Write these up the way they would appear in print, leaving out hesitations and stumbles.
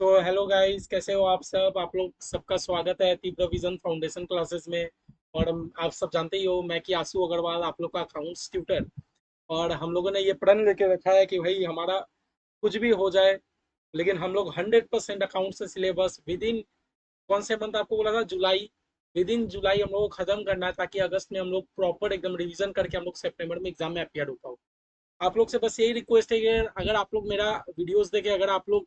तो hello guys, कैसे हो आप सब। आप लोग सबका स्वागत है तीव्र विजन फाउंडेशन क्लासेस में। और आप सब जानते ही हो, मैं कि आशु अग्रवाल, आप लोग का अकाउंट्स ट्यूटर। और हम लोगों ने ये प्रण लेके रखा है कि भाई हमारा कुछ भी हो जाए, लेकिन हम लोग 100% अकाउंट से सिलेबस विद इन, कौन से मंथ आपको बोला था, जुलाई। विद इन जुलाई हम लोग को खत्म करना है, ताकि अगस्त में हम लोग प्रॉपर एकदम रिवीजन करके हम लोग सितंबर में एग्जाम में अपियर हो पाओ। आप लोग से बस यही रिक्वेस्ट है कि अगर आप लोग मेरा वीडियोस देखे, अगर आप लोग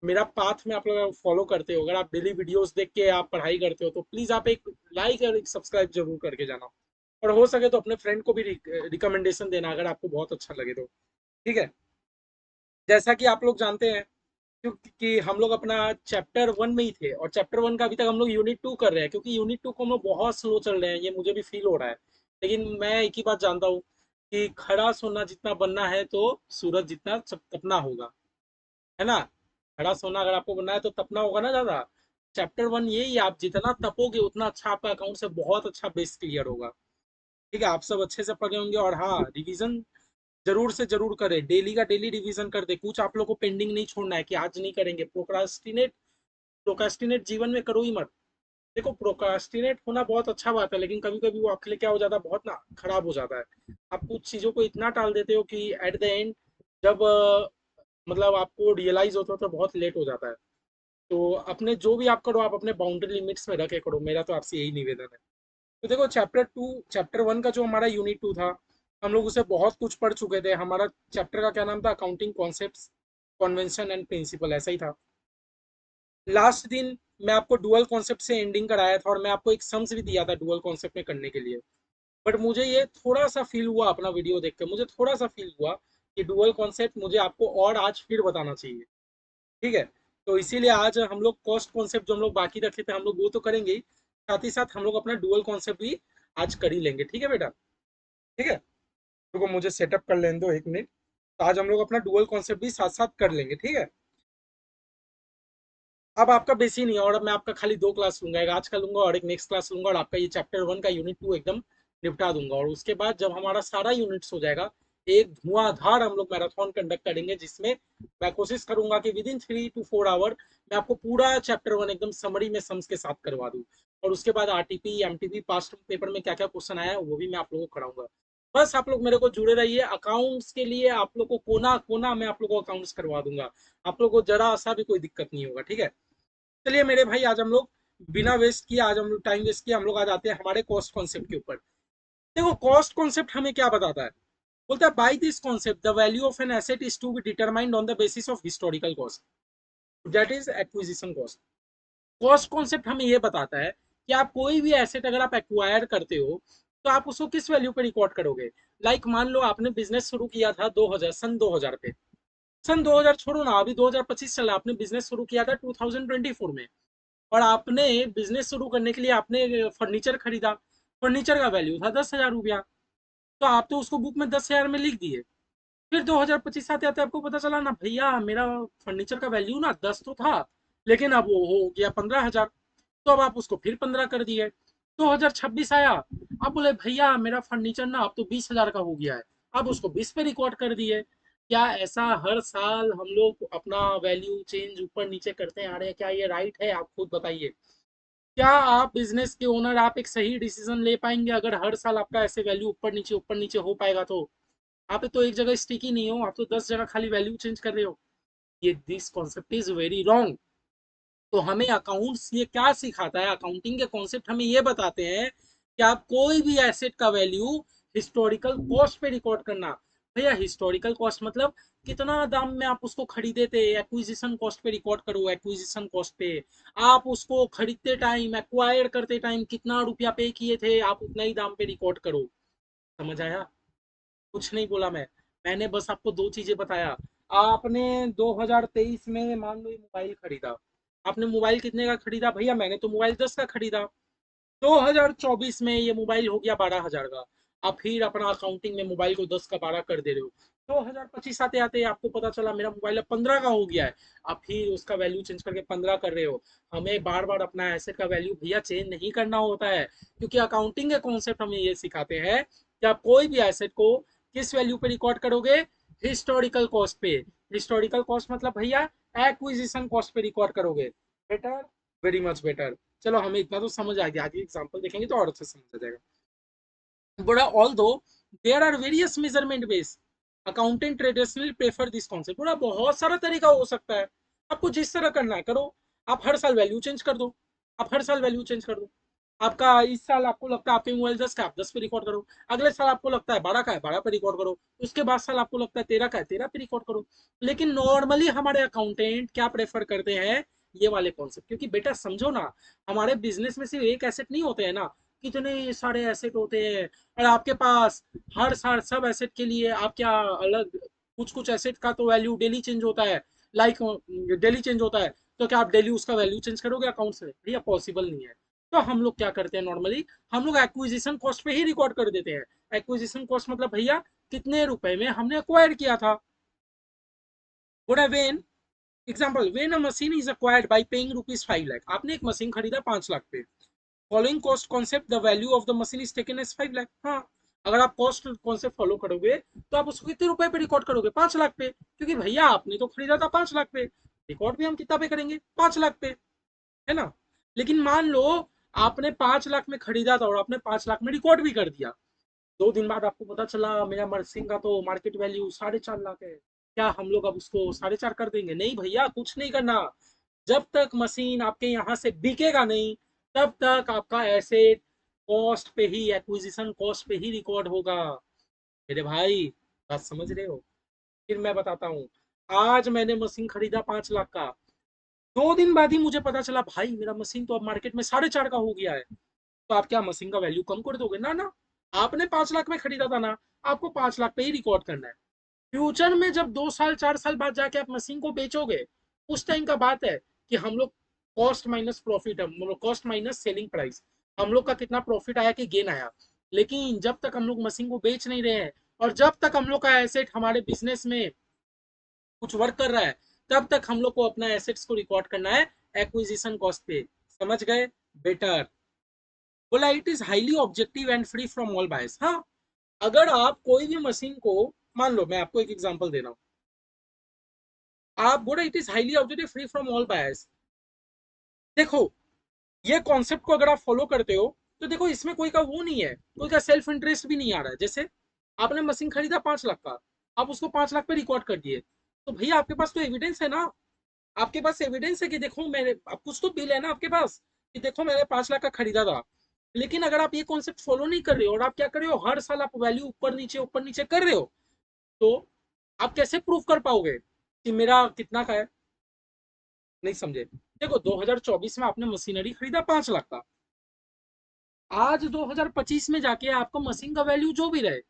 मेरा पाथ में आप लोग फॉलो करते हो, अगर आप डेली वीडियोस देख के आप पढ़ाई करते हो, तो प्लीज आप एक लाइक और एक सब्सक्राइब जरूर करके जाना। और हो सके तो अपने फ्रेंड को भी रिकमेंडेशन देना, अगर आपको बहुत अच्छा लगे तो। ठीक है। जैसा कि आप लोग जानते हैं, क्योंकि हम लोग अपना चैप्टर 1 में ही थे, और चैप्टर 1 का अभी तक हम लोग यूनिट 2 कर रहे हैं, क्योंकि यूनिट 2 को हम लोग बहुत स्लो चल रहे हैं, ये मुझे भी फील हो रहा है। लेकिन मैं एक ही बात जानता हूँ कि खड़ा सोना जितना बनना है, तो सूरज जितना तपना होगा, है ना। खड़ा सोना अगर आपको बनना है तो तपना होगा ना ज्यादा। चैप्टर 1 यही है, आप जितना तपोगे उतना अच्छा आपका अकाउंट से बहुत अच्छा बेस क्लियर होगा। ठीक है, आप सब अच्छे से पढ़े होंगे। और हाँ, रिवीजन जरूर से जरूर करें, डेली का डेली रिवीजन कर दे। कुछ आप लोग को पेंडिंग नहीं छोड़ना है कि आज नहीं करेंगे। प्रोक्रास्टिनेट प्रोक्रास्टिनेट जीवन में करो ही मत। देखो, प्रोक्रास्टिनेट होना बहुत अच्छा बात है, लेकिन कभी कभी वो आपके लिए क्या हो जाता है, बहुत ना खराब हो जाता है। आप कुछ चीजों को इतना टाल देते हो कि एट द एंड, जब मतलब आपको रियलाइज होता है तो बहुत लेट हो जाता है। तो अपने जो भी आप करो, आप अपने बाउंड्री लिमिट्स में रखे करो, मेरा तो आपसे यही निवेदन है। तो देखो, चैप्टर 1 का जो हमारा यूनिट 2 था, हम लोग उसे बहुत कुछ पढ़ चुके थे। हमारा चैप्टर का क्या नाम था, accounting concepts, convention and principle, ऐसा ही था। लास्ट दिन मैं आपको डुअल कॉन्सेप्ट से एंडिंग कराया था, और मैं आपको एक सम्स भी दिया था डुअल कॉन्सेप्ट में करने के लिए। बट मुझे ये थोड़ा सा फील हुआ, अपना वीडियो देख के मुझे थोड़ा सा फील हुआ कि डुअल कॉन्सेप्ट मुझे आपको और आज फिर बताना चाहिए। ठीक है। तो इसीलिए आज हम लोग कॉस्ट कॉन्सेप्ट जो हम लोग बाकी रखे थे, हम लोग वो तो करेंगे ही, साथ ही साथ हम लोग अपना डुअल कॉन्सेप्ट भी आज कर ही लेंगे। ठीक है बेटा। ठीक है। रुको, मुझे सेटअप कर लेने दो 1 मिनट। तो आज हम लोग अपना डुअल कॉन्सेप्ट भी साथ साथ कर लेंगे। ठीक है। अब आपका बेसी नहीं है, और अब मैं आपका खाली 2 क्लास लूंगा, एक आज का लूंगा और एक नेक्स्ट क्लास लूंगा, और आपका ये चैप्टर 1 का यूनिट 2 एकदम निपटा दूंगा। और उसके बाद जब हमारा सारा यूनिट्स हो जाएगा, एक धुआंधार हम लोग मैराथन कंडक्ट करेंगे, जिसमें मैं कोशिश करूंगा कि विद इन 3 to 4 आवर मैं आपको पूरा चैप्टर 1 एकदम समरी में सम्स के साथ करवा दूं। और उसके बाद आरटीपी एमटीपी पास्ट पेपर में क्या क्या क्वेश्चन आया है वो भी मैं आप लोगों को कराऊंगा। बस आप लोग मेरे को जुड़े रहिए, अकाउंट्स के लिए आप लोग को कोना कोना मैं आप लोग को अकाउंट्स करवा दूंगा। आप लोग को जरा सा भी कोई दिक्कत नहीं होगा। ठीक है। चलिए मेरे भाई, आज हम लोग बिना वेस्ट किए, आज हम लोग टाइम वेस्ट किया, हम लोग आज आते हैं हमारे कॉस्ट कॉन्सेप्ट के ऊपर। देखो, कॉस्ट कॉन्सेप्ट हमें क्या बताता है। बोलता है, by this concept the value of an asset is to be determined on the basis of historical cost, that is acquisition cost. Cost concept हमें ये बताता है कि आप कोई भी एसेट अगर आप एक्वायर करते हो, तो आप उसको किस वैल्यू पे रिकॉर्ड करोगे। लाइक मान लो आपने बिजनेस शुरू किया था 2000 सन 2000 पे। सन 2000 छोड़ो ना, अभी 2025 चला, आपने बिजनेस शुरू किया था 2024 में। और आपने बिजनेस शुरू करने के लिए आपने फर्नीचर खरीदा। फर्नीचर का वैल्यू था 10,000 रुपया। तो आप तो उसको बुक में 10,000 में लिख दिए। फिर 2025 आते आते आपको पता चला ना, भैया मेरा फर्नीचर का वैल्यू ना 10 तो था, लेकिन अब वो हो गया 15,000। तो अब आप उसको फिर 15 कर दिए। 2026 आया, अब बोले भैया मेरा फर्नीचर ना अब तो 20,000 का हो गया है। अब उसको 20 पे रिकॉर्ड कर दिए। क्या ऐसा हर साल हम लोग अपना वैल्यू चेंज ऊपर नीचे करते आ रहे हैं? क्या ये राइट है? आप खुद बताइए। क्या आप बिजनेस के ओनर, आप एक सही डिसीजन ले पाएंगे अगर हर साल आपका ऐसे वैल्यू ऊपर नीचे हो पाएगा? तो आप तो एक जगह स्टिक ही नहीं हो, आप तो 10 जगह खाली वैल्यू चेंज कर रहे हो। ये this concept is very wrong. तो हमें अकाउंट्स ये क्या सिखाता है, अकाउंटिंग के कॉन्सेप्ट हमें ये बताते हैं कि आप कोई भी एसेट का वैल्यू हिस्टोरिकल कॉस्ट पे रिकॉर्ड करना। भैया हिस्टोरिकल कॉस्ट मतलब कितना दाम में आप उसको खरीदे थे, एक्विजिशन कॉस्ट पे रिकॉर्ड करो। एक्विजिशन कॉस्ट पे आप उसको खरीदते टाइम, एक्वायर करते टाइम कितना रुपया पे किए थे, आप उतना ही दाम पे रिकॉर्ड करो। समझ आया? कुछ नहीं बोला मैंने बस आपको 2 चीजें बताया। आपने 2023 में मान लो ये मोबाइल खरीदा। आपने मोबाइल कितने का खरीदा? भैया मैंने तो मोबाइल 10 का खरीदा। 2024 में ये मोबाइल हो गया 12,000 का। आप फिर अपना अकाउंटिंग में मोबाइल को 10 का 12 कर दे रहे हो। 2025 आते आते आपको पता चला मेरा मोबाइल अब 15 का हो गया है। आप फिर उसका वैल्यू चेंज करके 15 कर रहे हो। हमें बार बार अपना एसेट का वैल्यू भैया चेंज नहीं करना होता है, क्योंकि अकाउंटिंग के कॉन्सेप्ट हमें ये सिखाते हैं कि आप कोई भी एसेट को किस वैल्यू पे रिकॉर्ड करोगे, हिस्टोरिकल कॉस्ट पे। हिस्टोरिकल कॉस्ट मतलब भैया एक्विजिशन कॉस्ट पे रिकॉर्ड करोगे, बेटर, वेरी मच बेटर। चलो हमें इतना तो समझ आ गया, आगे एग्जांपल देखेंगे तो और अच्छे से समझ आ जाएगा। बोला although there are various measurement base, accountant traditionally prefer this concept. बोला बहुत सारा तरीका हो सकता है, आपको जिस तरह करना है करो। आप हर साल वैल्यू चेंज कर दो, आप हर साल वैल्यू चेंज कर दो। आपका इस साल आपको लगता है आपके मोबाइल 10 का, आप 10 पे रिकॉर्ड करो। अगले साल आपको लगता है 12 का है, 12 पे रिकॉर्ड करो। उसके बाद साल आपको लगता है 13 का है, 13 पे रिकॉर्ड करो। लेकिन नॉर्मली हमारे अकाउंटेंट क्या प्रेफर करते हैं, ये वाले कॉन्सेप्ट। क्योंकि बेटा समझो ना, हमारे बिजनेस में सिर्फ एक एसेट नहीं होते हैं ना, कितने सारे एसेट होते हैं। और आपके पास हर साल सब एसेट के लिए आप क्या अलग, कुछ कुछ एसेट का तो वैल्यू डेली चेंज होता है, लाइक डेली चेंज होता है। तो क्या आप डेली उसका वैल्यू चेंज करोगे अकाउंट से? भैया पॉसिबल नहीं है। तो हम लोग क्या करते हैं नॉर्मली, हम लोग एक्विजिशन कॉस्ट पे ही रिकॉर्ड कर देते हैं। एक्विजिशन कॉस्ट मतलब भैया कितने रुपए में हमने अक्वायर किया था। Good when example, when a machine is acquired by paying ₹5 lakh, आपने एक मशीन खरीदा 5 लाख पे। Following cost concept, the value of the machine is taken as 5 lakh. हाँ, अगर आप कॉस्ट कॉन्सेप्ट फॉलो करोगे तो आप उसको कितने रुपए पे रिकॉर्ड करोगे, 5 लाख पे। क्योंकि भैया आपने तो खरीदा था 5 लाख पे, रिकॉर्ड भी हम कितना पे करेंगे, 5 लाख पे, है ना। लेकिन मान लो आपने 5 लाख में खरीदा था और आपने 5 लाख में रिकॉर्ड भी कर दिया। 2 दिन बाद आपको पता चला मेरा मर्सिंग का तो मार्केट वैल्यू 4.5 लाख है। क्या हम लोग अब उसको 4.5 कर देंगे? नहीं भैया, कुछ नहीं करना। जब तक मशीन आपके यहाँ से बिकेगा नहीं, तब तक आपका एसेट कॉस्ट पे ही, एक्विजिशन कॉस्ट पे ही रिकॉर्ड होगा। मेरे भाई, बात समझ रहे हो? फिर मैं बताता हूँ। आज मैंने मशीन खरीदा 5 लाख का, 2 दिन बाद ही मुझे पता चला भाई मेरा मशीन तो अब मार्केट में 4.5 का हो गया है। तो आप क्या मशीन का वैल्यू कम कर दोगे? ना ना, आपने 5 लाख में खरीदा था ना, आपको 5 लाख पे ही रिकॉर्ड करना है। फ्यूचर में जब 2 साल 4 साल बाद जाके आप मशीन को बेचोगे, उस टाइम का बात है कि हम लोग कॉस्ट माइनस प्रॉफिट, हम कॉस्ट माइनस सेलिंग प्राइस, हम लोग का कितना प्रॉफिट आया कि गेन आया। लेकिन जब तक हम लोग मशीन को बेच नहीं रहे हैं, और जब तक हम लोग का एसेट हमारे बिजनेस में कुछ वर्क कर रहा है, तब तक हम लोग को अपना एसेट्स को रिकॉर्ड करना है एक्विजिशन कॉस्ट पे। समझ गए? बेटर। बोला it is highly objective and free from all bias. हाँ, अगर आप कोई भी मशीन को, मान लो मैं आपको एक एग्जांपल दे रहा हूँ, आप बोले it is highly objective free from all bias. देखो, ये कॉन्सेप्ट को अगर आप फॉलो करते हो तो देखो इसमें कोई का वो नहीं है, कोई का सेल्फ इंटरेस्ट भी नहीं आ रहा है। जैसे आपने मशीन खरीदा 5 लाख का, आप उसको 5 लाख पे रिकॉर्ड कर दिए, तो भैया आपके पास तो एविडेंस है ना, आपके पास एविडेंस है कि देखो मैंने, अब कुछ तो बिल है ना आपके पास कि देखो मैंने 5 लाख का खरीदा था। लेकिन अगर आप ये कॉन्सेप्ट फॉलो नहीं कर रहे हो और आप क्या कर रहे हो, हर साल आप वैल्यू ऊपर नीचे कर रहे हो, तो आप कैसे प्रूव कर पाओगे कि मेरा कितना का है? नहीं समझे? देखो 2024 में आपने मशीनरी खरीदा 5 लाख का, आज 2025 में जाके आपको मशीन का वैल्यू जो भी रहे,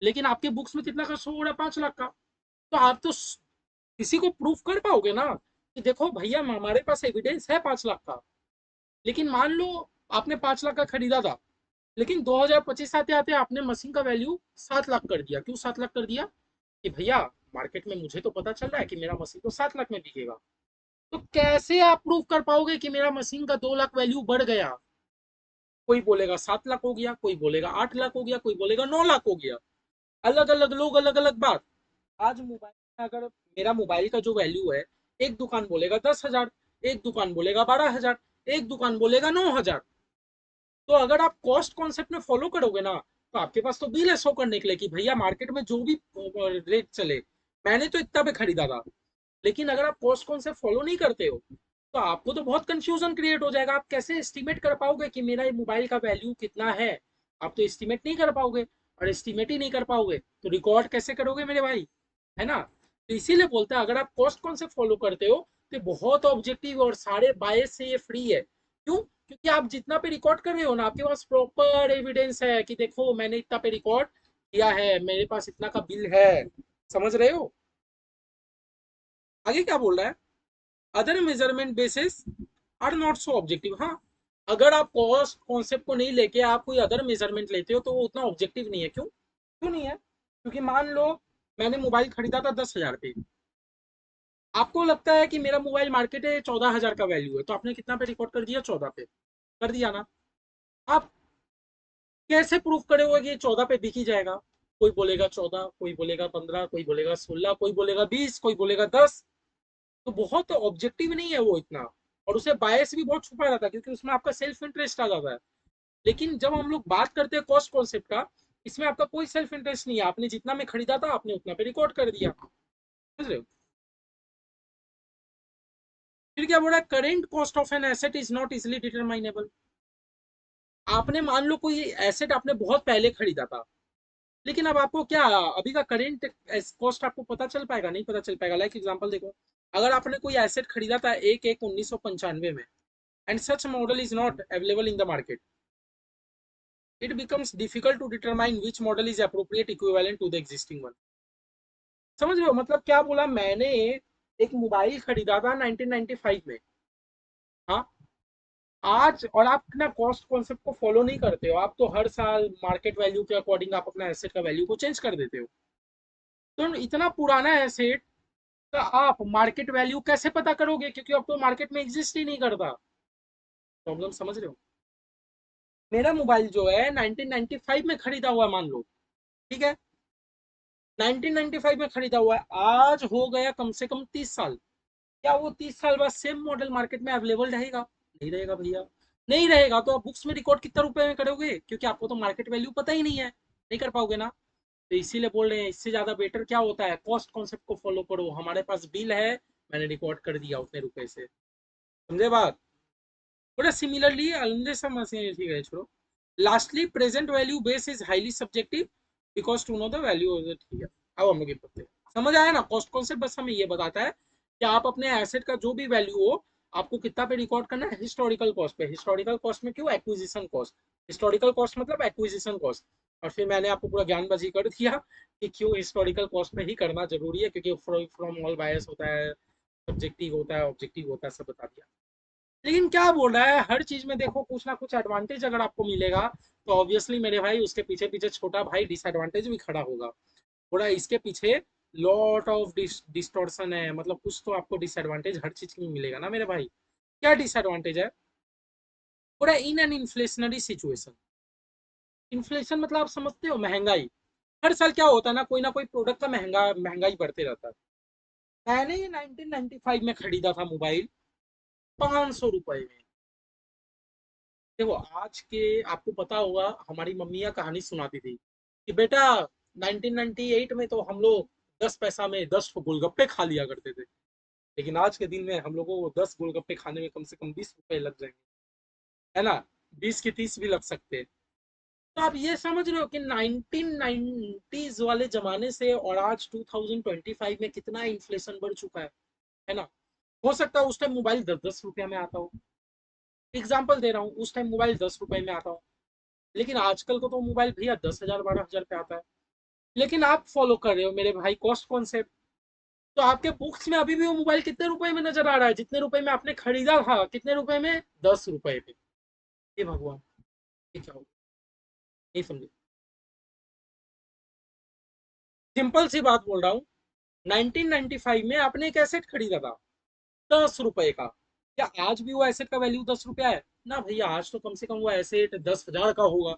लेकिन आपके बुक्स में कितना का शो हो रहा है, 5 लाख का। तो आप तो किसी को प्रूफ कर पाओगे ना कि देखो भैया हमारे पास एविडेंस है 5 लाख का। लेकिन मान लो आपने 5 लाख का खरीदा था, लेकिन 2025 आते आते आपने मशीन का वैल्यू 7 लाख कर दिया। क्यों 7 लाख कर दिया? कि भैया मार्केट में मुझे तो पता चल रहा है कि मेरा मशीन तो 7 लाख में बिकेगा। तो कैसे आप प्रूव कर पाओगे कि मेरा मशीन का 2 लाख वैल्यू बढ़ गया? कोई बोलेगा 7 लाख हो गया, कोई बोलेगा 8 लाख हो गया, कोई बोलेगा 9 लाख हो गया। अलग अलग लोग अलग अलग बात। आज मोबाइल में अगर मेरा मोबाइल का जो वैल्यू है, एक दुकान बोलेगा 10,000, एक दुकान बोलेगा 12,000, एक दुकान बोलेगा 9,000। तो अगर आप कॉस्ट कॉन्सेप्ट में फॉलो करोगे ना, तो आपके पास तो बिल है शो करने के लिए कि भैया मार्केट में जो भी रेट चले, मैंने तो इतना पे खरीदा था। लेकिन अगर आप कॉस्ट कॉन्सेप्ट फॉलो नहीं करते हो, तो आपको तो बहुत कंफ्यूजन क्रिएट हो जाएगा। आप कैसे एस्टिमेट कर पाओगे कि मेरा मोबाइल का वैल्यू कितना है? आप तो एस्टिमेट नहीं कर पाओगे, और एस्टिमेट ही नहीं कर पाओगे तो रिकॉर्ड कैसे करोगे मेरे भाई? है ना। तो इसीलिए बोलते हैं अगर आप कॉस्ट कॉन्सेप्ट फॉलो करते हो तो बहुत ऑब्जेक्टिव और सारे बायस से ये फ्री है। क्यों? क्योंकि आप जितना पे रिकॉर्ड कर रहे हो ना, आपके पास प्रॉपर एविडेंस है कि देखो मैंने इतना पे रिकॉर्ड किया है, मेरे पास इतना का बिल है। समझ रहे हो? आगे क्या बोल रहा है, other measurement basis are not so objective. हाँ, अगर आप कॉस्ट कॉन्सेप्ट को नहीं लेके आप कोई अदर मेजरमेंट लेते हो तो वो उतना ऑब्जेक्टिव नहीं है। क्यों? क्यों नहीं है? क्योंकि मान लो मैंने मोबाइल खरीदा था 10,000 पे, आपको लगता है कि मेरा मोबाइल मार्केट है 14,000 का वैल्यू है, तो आपने कितना पे रिकॉर्ड कर दिया, 14 पे कर दिया ना। आप कैसे प्रूफ करोगे कि ये 14 पे बिक ही जाएगा? कोई बोलेगा 14, कोई बोलेगा 15, कोई बोलेगा 16, कोई बोलेगा 20, कोई बोलेगा 10। तो बहुत ऑब्जेक्टिव नहीं है वो इतना, और उसे बायस भी बहुत छुपा रहता है क्योंकि उसमें आपका सेल्फ इंटरेस्ट आ जाता है। लेकिन जब हम लोग बात करते हैं कॉस्ट कॉन्सेप्ट का, इसमें आपका कोई सेल्फ इंटरेस्ट नहीं है, आपने जितना में खरीदा था आपने उतना पे रिकॉर्ड कर दिया, समझ रहे हो। फिर क्या बोला, current cost of an asset is not easily determinable. आपने मान लो कोई एसेट आपने बहुत पहले खरीदा था, लेकिन अब आपको क्या, अभी का करेंट कॉस्ट आपको पता चल पाएगा, नहीं पता चल पाएगा। लाइक एग्जांपल देखो, अगर आपने कोई एसेट खरीदा था 1/1/1995 में, and such model is not available in the market, it becomes difficult to determine which model is appropriate equivalent to the existing one। समझ रहे हो मतलब क्या बोला मैंने, एक मोबाइल खरीदा था 1995 में, हाँ, आज, और आप ना कॉस्ट कॉन्सेप्ट को फॉलो नहीं करते हो, आप तो हर साल मार्केट वैल्यू के अकॉर्डिंग आप अपना एसेट का वैल्यू को चेंज कर देते हो। तो इतना पुराना एसेट का आप मार्केट वैल्यू कैसे पता करोगे, क्योंकि अब तो मार्केट में एग्जिस्ट ही नहीं करता। प्रॉब्लम समझ रहे हो। मेरा मोबाइल जो है 1995 में खरीदा हुआ है, मान लो, ठीक है, 1995 में खरीदा हुआ है, आज हो गया कम से कम 30 साल। क्या वो 30 साल बाद सेम मॉडल मार्केट में अवेलेबल रहेगा? नहीं रहेगा भैया। नहीं रहेगा तो आप बुक्स में रिकॉर्ड कितना रुपए में करोगे, क्योंकि आपको तो मार्केट वैल्यू पता ही नहीं है, नहीं कर पाओगे ना। तो इसीलिए बोल रहे हैं, इससे ज्यादा बेटर क्या होता है, कॉस्ट कॉन्सेप्ट को फॉलो करो, हमारे पास बिल है, मैंने रिकॉर्ड कर दिया उतने रुपए से, समझे बात। थोड़ा सिमिलरली अलंदे समझे, ठीक है छोड़ो। Lastly present value base is highly subjective because to know the value, ठीक है। अब हम लोग ये पढ़ते हैं, समझ आया ना। कॉस्ट कॉन्सेप्ट बस हमें ये बताता है कि आप अपने एसेट का जो भी वैल्यू हो, आपको कितना पे रिकॉर्ड करना है, हिस्टोरिकल कॉस्ट पे। हिस्टोरिकल कॉस्ट में क्यों, एक्विजिशन कॉस्ट, हिस्टोरिकल कॉस्ट मतलब एक्विजिशन कॉस्ट। और फिर मैंने आपको पूरा ज्ञानबाजी कर दिया कि क्यों हिस्टोरिकल कॉस्ट में ही करना जरूरी है, क्योंकि फ्रॉम ऑल बायस होता है, सब्जेक्टिव होता है, ऑब्जेक्टिव होता है, सब बता दिया। लेकिन क्या बोल रहा है, हर चीज में देखो कुछ ना कुछ एडवांटेज अगर आपको मिलेगा, तो ऑब्वियसली मेरे भाई उसके पीछे पीछे छोटा भाई डिसएडवांटेज भी खड़ा होगा। थोड़ा इसके पीछे लॉट ऑफ डिस्टॉर्शन है, मतलब कुछ तो आपको डिसएडवांटेज हर चीज में मिलेगा ना मेरे भाई। क्या डिसएडवांटेज है, थोड़ा in an inflationary situation. Inflation मतलब आप समझते हो, महंगाई। हर साल क्या होता है ना कोई प्रोडक्ट का महंगाई बढ़ते रहता है। मैंने 1995 में खरीदा था मोबाइल 500 रुपए में। देखो आज के, आपको पता होगा हमारी मम्मियाँ कहानी सुनाती थी कि बेटा 1998 में तो हम लोग 10 पैसा में 10 गोलगप्पे खा लिया करते थे, लेकिन आज के दिन में हम लोगों को 10 गोलगप्पे खाने में कम से कम 20 रुपए लग जाएंगे, है ना, 20 की 30 भी लग सकते हैं। तो आप ये समझ रहे हो कि 1990s वाले जमाने से और आज 2025 में कितना इन्फ्लेशन बढ़ चुका है ना। हो सकता है उस टाइम मोबाइल 10-10 रुपया में आता हो, एग्जाम्पल दे रहा हूँ, उस टाइम मोबाइल 10 रुपए में आता हो, लेकिन आजकल को तो मोबाइल भैया 10,000 12,000 पे आता है। लेकिन आप फॉलो कर रहे हो मेरे भाई कॉस्ट कॉन्सेप्ट, तो आपके बुक्स में अभी भी वो मोबाइल कितने रुपए में नजर आ रहा है, जितने रुपए में आपने खरीदा था, कितने रुपए में, 10 रुपए पे। ये भगवान, ये क्या हो, नहीं समझे। सिंपल सी बात बोल रहा हूँ, 1995 में आपने एक एसेट खरीदा था 10 रुपए का, क्या आज भी वो एसेट का वैल्यू 10 रुपया है? ना भैया, आज तो कम से कम वो एसेट 10,000 का होगा।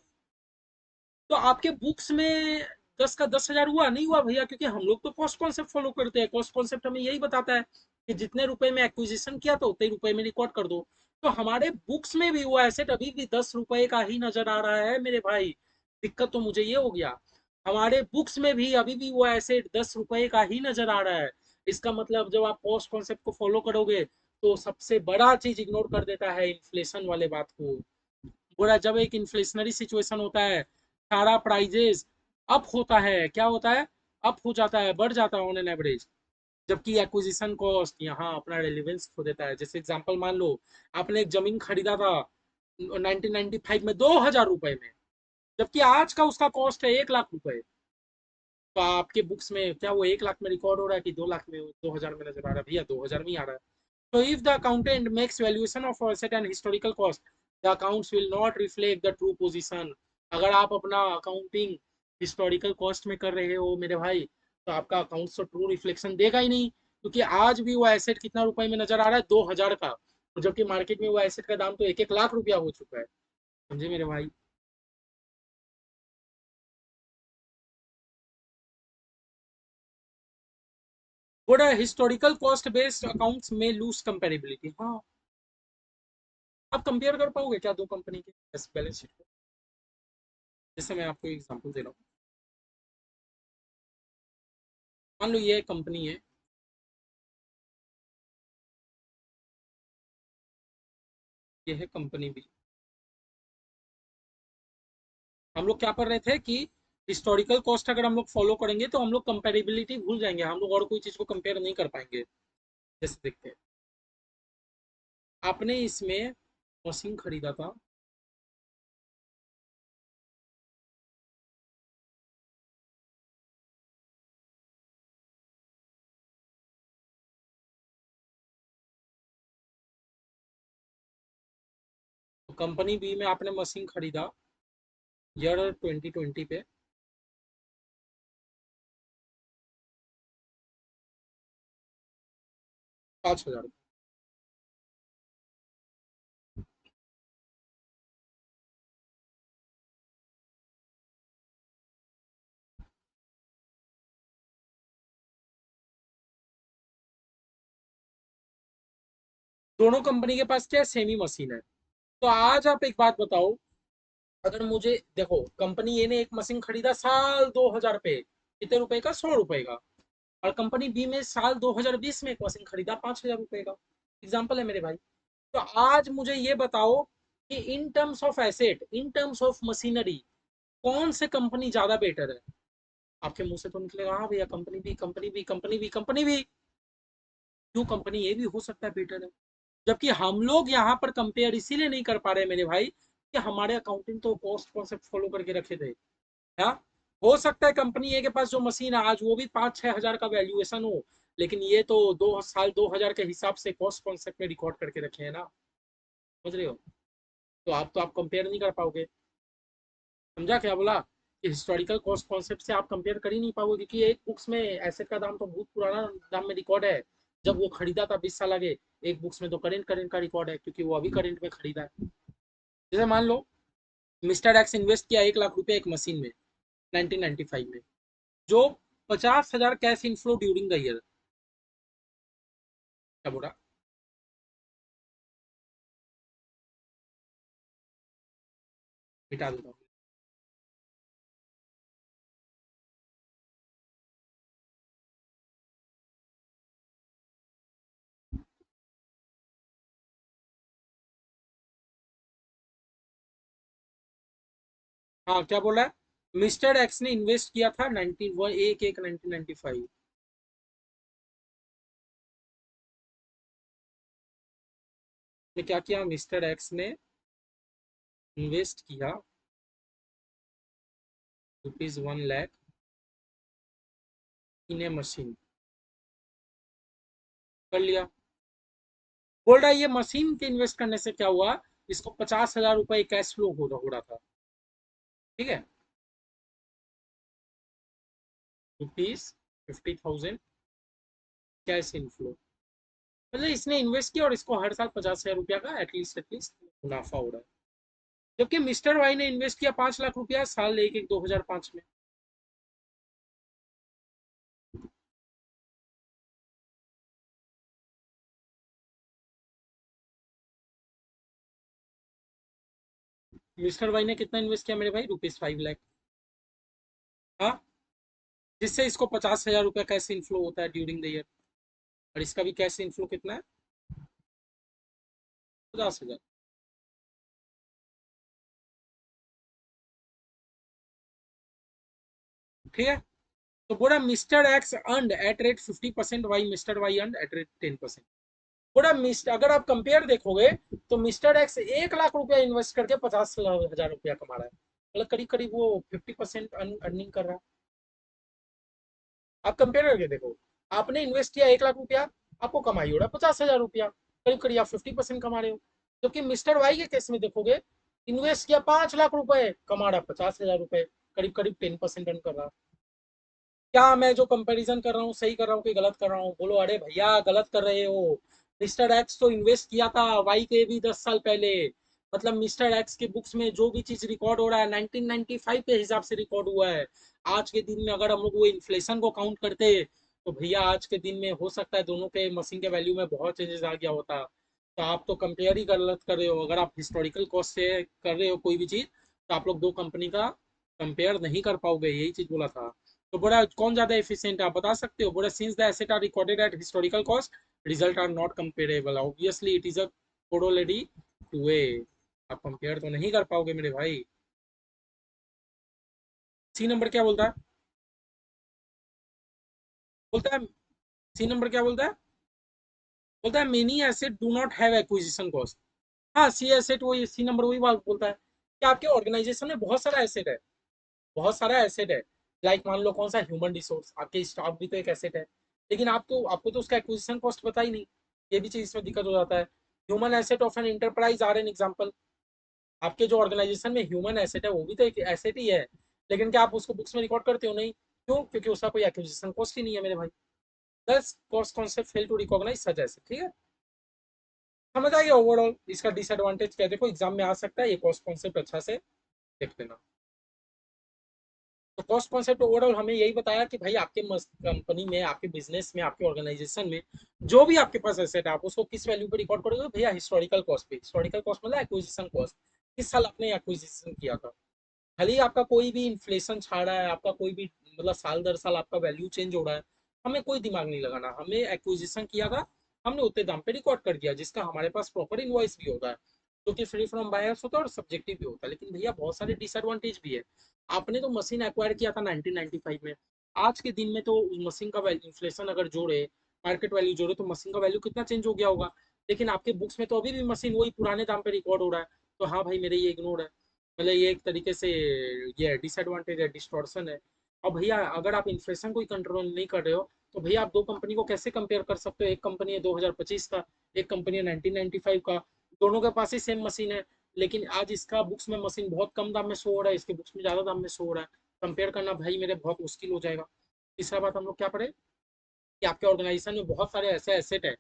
तो आपके बुक्स में 10 का 10,000 हुआ नहीं हुआ भैया, क्योंकि हम लोग तो कॉस्ट कॉन्सेप्ट फॉलो करते हैं। कॉस्ट कॉन्सेप्ट हमें यही बताता है कि जितने रुपए में एक्विजिशन किया तो उतने रुपए में रिकॉर्ड कर दो। तो हमारे बुक्स में भी वो एसेट अभी भी 10 रुपए का ही नजर आ रहा है मेरे भाई। दिक्कत तो मुझे ये हो गया, हमारे बुक्स में भी अभी भी वो एसेट 10 रुपए का ही नजर आ रहा है। इसका मतलब जब आप कॉस्ट कॉन्सेप्ट को फॉलो करोगे, तो सबसे बड़ा चीज इग्नोर कर देता है इन्फ्लेशन वाले बात को। बोला जब एक इन्फ्लेशनरी सिचुएशन होता है, सारा प्राइजेस अप होता है, क्या होता है, अप हो जाता है, बढ़ जाता है ऑन एन एवरेज। जबकि एक्विजिशन कॉस्ट यहाँ अपना रेलिवेंस खो देता है। जैसे एग्जांपल मान लो, आपने एक जमीन खरीदा था 1995 में 2,000 रुपए में, जबकि आज का उसका कॉस्ट है 1 लाख रुपए। तो आपके बुक्स में क्या वो 1 लाख में रिकॉर्ड हो रहा है कि 2 लाख में, 2,000 में नजर आ रहा है? भैया 2,000 में ही आ रहा है। So if the accountant makes valuation of asset and historical cost, the accounts will not reflect the true position। अगर आप अपना अकाउंटिंग हिस्टोरिकल कॉस्ट में कर रहे हो मेरे भाई, तो आपका अकाउंट तो ट्रू रिफ्लेक्शन देगा ही नहीं, क्योंकि आज भी वो एसेट कितना रुपए में नजर आ रहा है, 2,000 का, जबकि मार्केट में वो एसेट का दाम तो 1-1 लाख रुपया हो चुका है। समझे मेरे भाई। बोल रहा है हिस्टोरिकल कॉस्ट बेस्ड अकाउंट्स में लूज कंपेरेबिलिटी। हाँ, आप कंपेयर कर पाओगे क्या दो कंपनी के बैलेंस शीट को? जैसे मैं आपको एग्जांपल दे रहा हूँ, मान लो ये कंपनी है, ये है कंपनी बी। हम लोग क्या पढ़ रहे थे कि हिस्टोरिकल कॉस्ट अगर हम लोग फॉलो करेंगे तो हम लोग कंपेरेबिलिटी भूल जाएंगे, हम लोग और कोई चीज को कंपेयर नहीं कर पाएंगे। जैसे देखते हैं, आपने इसमें मशीन खरीदा था, तो कंपनी बी में आपने मशीन खरीदा ईयर 2020 पे 5,000। दोनों कंपनी के पास क्या है, सेमी मशीन है। तो आज आप एक बात बताओ, अगर मुझे देखो कंपनी ए ने एक मशीन खरीदा साल 2000 पे, कितने रुपए का, 100 रुपए का। और कंपनी बी में साल 2020 में एक मशीन खरीदा 5,000 रुपए का। एग्जाम्पल है मेरे भाई। तो आज मुझे ये बताओ कि in terms of asset, in terms of machinery, कौन से कंपनी ज्यादा बेटर है? आपके मुंह से तो निकलेगा हाँ भैया company B, company B, company B, company B. क्यों, कंपनी ए भी हो सकता है बेटर है। जबकि हम लोग यहाँ पर कंपेयर इसीलिए नहीं कर पा रहे मेरे भाई कि हमारे अकाउंटिंग तो कॉस्ट कॉन्सेप्ट फॉलो करके रखे थे। हाँ, हो सकता है कंपनी ए के पास जो मशीन है आज वो भी 5-6 हजार का वैल्यूएशन हो, लेकिन ये तो 2 साल 2000 के हिसाब से कॉस्ट कॉन्सेप्ट में रिकॉर्ड करके रखे हैं ना। समझ रहे हो? तो आप कंपेयर नहीं कर पाओगे। समझा क्या बोला? कि हिस्टोरिकल कॉस्ट कॉन्सेप्ट से आप कंपेयर कर ही नहीं पाओगे, क्योंकि एक बुक्स में एसेट का दाम तो बहुत पुराना दाम में रिकॉर्ड है, जब वो खरीदा था 20 साल आगे। एक बुक्स में तो करेंट करेंट का रिकॉर्ड है, क्योंकि वो अभी करेंट में खरीदा है। जैसे मान लो मिस्टर एक्स इन्वेस्ट किया 1 लाख रुपए एक मशीन में 1995 में, जो 50,000 cash inflow during the year. क्या बोला? मिटा देता हूँ। हाँ, क्या बोला है? मिस्टर एक्स ने इन्वेस्ट किया था 1995। ने क्या किया, मिस्टर एक्स ने इन्वेस्ट किया ₹1 लाख इन ए मशीन। कर लिया। बोल रहा है ये मशीन के इन्वेस्ट करने से क्या हुआ, इसको 50,000 रुपए कैश फ्लो हो रहा था। ठीक है, ₹50,000 कैश इनफ्लो, मतलब इसने इन्वेस्ट किया और इसको हर साल 50,000 रुपया का एटलीस्ट मुनाफा हो रहा है। जबकि मिस्टर वाई ने इन्वेस्ट किया 5 लाख रुपया साल एक एक 2005 में। मिस्टर वाई ने कितना इन्वेस्ट किया मेरे भाई, ₹5 लाख। हाँ, जिससे इसको 50,000 रुपया कैश इनफ्लो होता है ड्यूरिंग द ईयर। और इसका भी कैश इनफ्लो कितना है, 50,000। ठीक है। तो बोला mister X earned at rate 50%, Y mister Y earned at rate 10%। बोला मिस्टर, अगर आप कंपेयर देखोगे तो मिस्टर एक्स 1 लाख रुपया इन्वेस्ट करके 50,000 रुपया कमा रहा है, मतलब करीब करीब वो 50% अर्निंग कर रहा है। आप कंपेयर करके देखो, आपने इन्वेस्ट किया 1 लाख रुपया, आपको कमाई हो रहा है 50,000 रुपया, करीब करीब आप 50% कमा रहे हो। जबकि मिस्टर वाई के केस में देखोगे, इन्वेस्ट किया 5 लाख रुपए, कमा रहा 50,000 रुपए, करीब करीब 10% अर्न कर रहा। क्या मैं जो कंपैरिजन कर रहा हूँ सही कर रहा हूँ कि गलत कर रहा हूँ? बोलो अरे भैया गलत कर रहे हो। मिस्टर एक्स तो इन्वेस्ट किया था वाई के भी 10 साल पहले। मतलब मिस्टर एक्स के बुक्स में जो भी चीज रिकॉर्ड हो रहा है 1995 के हिसाब से रिकॉर्ड हुआ है। आज के दिन में अगर हम लोग वो इन्फ्लेशन को काउंट करते तो भैया आज के दिन में हो सकता है दोनों के मशीन के वैल्यू में बहुत चेंजेस आ गया होता। तो आप तो कंपेयर ही गलत कर रहे हो। अगर आप हिस्टोरिकल कॉस्ट से कर रहे हो कोई भी चीज, तो आप लोग दो कंपनी का कंपेयर नहीं कर पाओगे, यही चीज बोला था। तो बोला कौन ज्यादा एफिशिएंट है आप बता सकते हो? बोला since the asset are recorded at historical cost, result are not comparable, obviously it is a corollary to A. आप कंपेयर तो नहीं कर पाओगे मेरे भाई। सी नंबर क्या बोलता है? बोलता है सी नंबर क्या बोलता है? बोलता है many asset do not have acquisition cost. हाँ, सी एसेट वही, सी नंबर वही बात बोलता है कि आपके ऑर्गेनाइजेशन में बहुत सारा एसेट है, बहुत सारा एसेट है। लाइक मान लो कौन सा ह्यूमन रिसोर्स, आपके स्टाफ भी तो एक एसेट है। लेकिन आपको तो उसका एक्विजिशन कॉस्ट पता ही नहीं। ये भी चीज इसमें दिक्कत हो जाता है। Human asset of an enterprise are an example. आपके जो ऑर्गेनाइजेशन में ह्यूमन एसेट है वो भी तो एक एसेट ही है। लेकिन क्या आप उसको बुक्स में रिकॉर्ड करते हो? नहीं। क्यों? क्योंकि उसका कोई एक्विजिशन कॉस्ट ही नहीं है मेरे भाई। This cost concept fail to recognise such asset. ठीक है, समझ आ गया ओवरऑल इसका डिसएडवांटेज क्या है? देखो एग्जाम में आ सकता है, ये कॉस्ट कॉन्सेप्ट अच्छा से देख लेना। तो कॉस्ट कॉन्सेप्ट ओवरऑल हमें यही बताया कि भाई आपके कंपनी में, आपके बिजनेस में, आपके ऑर्गेनाइजेशन में जो भी आपके पास एसेट है, आप उसको किस वैल्यू पे रिकॉर्ड करोगे भैया? हिस्टोरिकल कॉस्ट पे। हिस्टोरिकल कॉस्ट मतलब एक्विजिशन कॉस्ट, किस साल आपने एक्विजिशन किया था। भले ही आपका कोई भी इन्फ्लेशन छा रहा है, आपका कोई भी मतलब साल दर साल आपका वैल्यू चेंज हो रहा है, हमें कोई दिमाग नहीं लगाना। हमें एक्विजिशन किया था, हमने उतने दाम पे रिकॉर्ड कर दिया, जिसका हमारे पास प्रॉपर इनवॉइस भी होता है, जो कि फ्री फ्रॉम बायर्स होता है और सब्जेक्टिव भी होता है। लेकिन भैया बहुत सारे डिसएडवांटेज भी है। आपने तो मशीन एक्वायर किया था 1995 में, आज के दिन में तो उस मशीन का इन्फ्लेशन अगर जोड़े, मार्केट वैल्यू जोड़े, तो मशीन का वैल्यू कितना चेंज हो गया होगा। लेकिन आपके बुक्स में तो अभी भी मशीन वही पुराने दाम पे रिकॉर्ड हो रहा है। तो हाँ भाई, मेरे ये इग्नोर है। मतलब ये एक तरीके से ये डिसएडवांटेज है, डिस्टॉर्शन है। और भैया अगर आप इन्फ्लेशन को ही कंट्रोल नहीं कर रहे हो, तो भैया आप दो कंपनी को कैसे कंपेयर कर सकते हो? एक कंपनी है 2025 का, एक कंपनी है 1995 का। दोनों के पास ही सेम मशीन है, लेकिन आज इसका बुक्स में मशीन बहुत कम दाम में शो हो रहा है, इसके बुक्स में ज्यादा दाम में शो हो रहा है। कंपेयर करना भाई मेरे बहुत मुश्किल हो जाएगा। तीसरा बात हम लोग क्या पढ़े कि आपके ऑर्गेनाइजेशन में बहुत सारे ऐसे एसेट है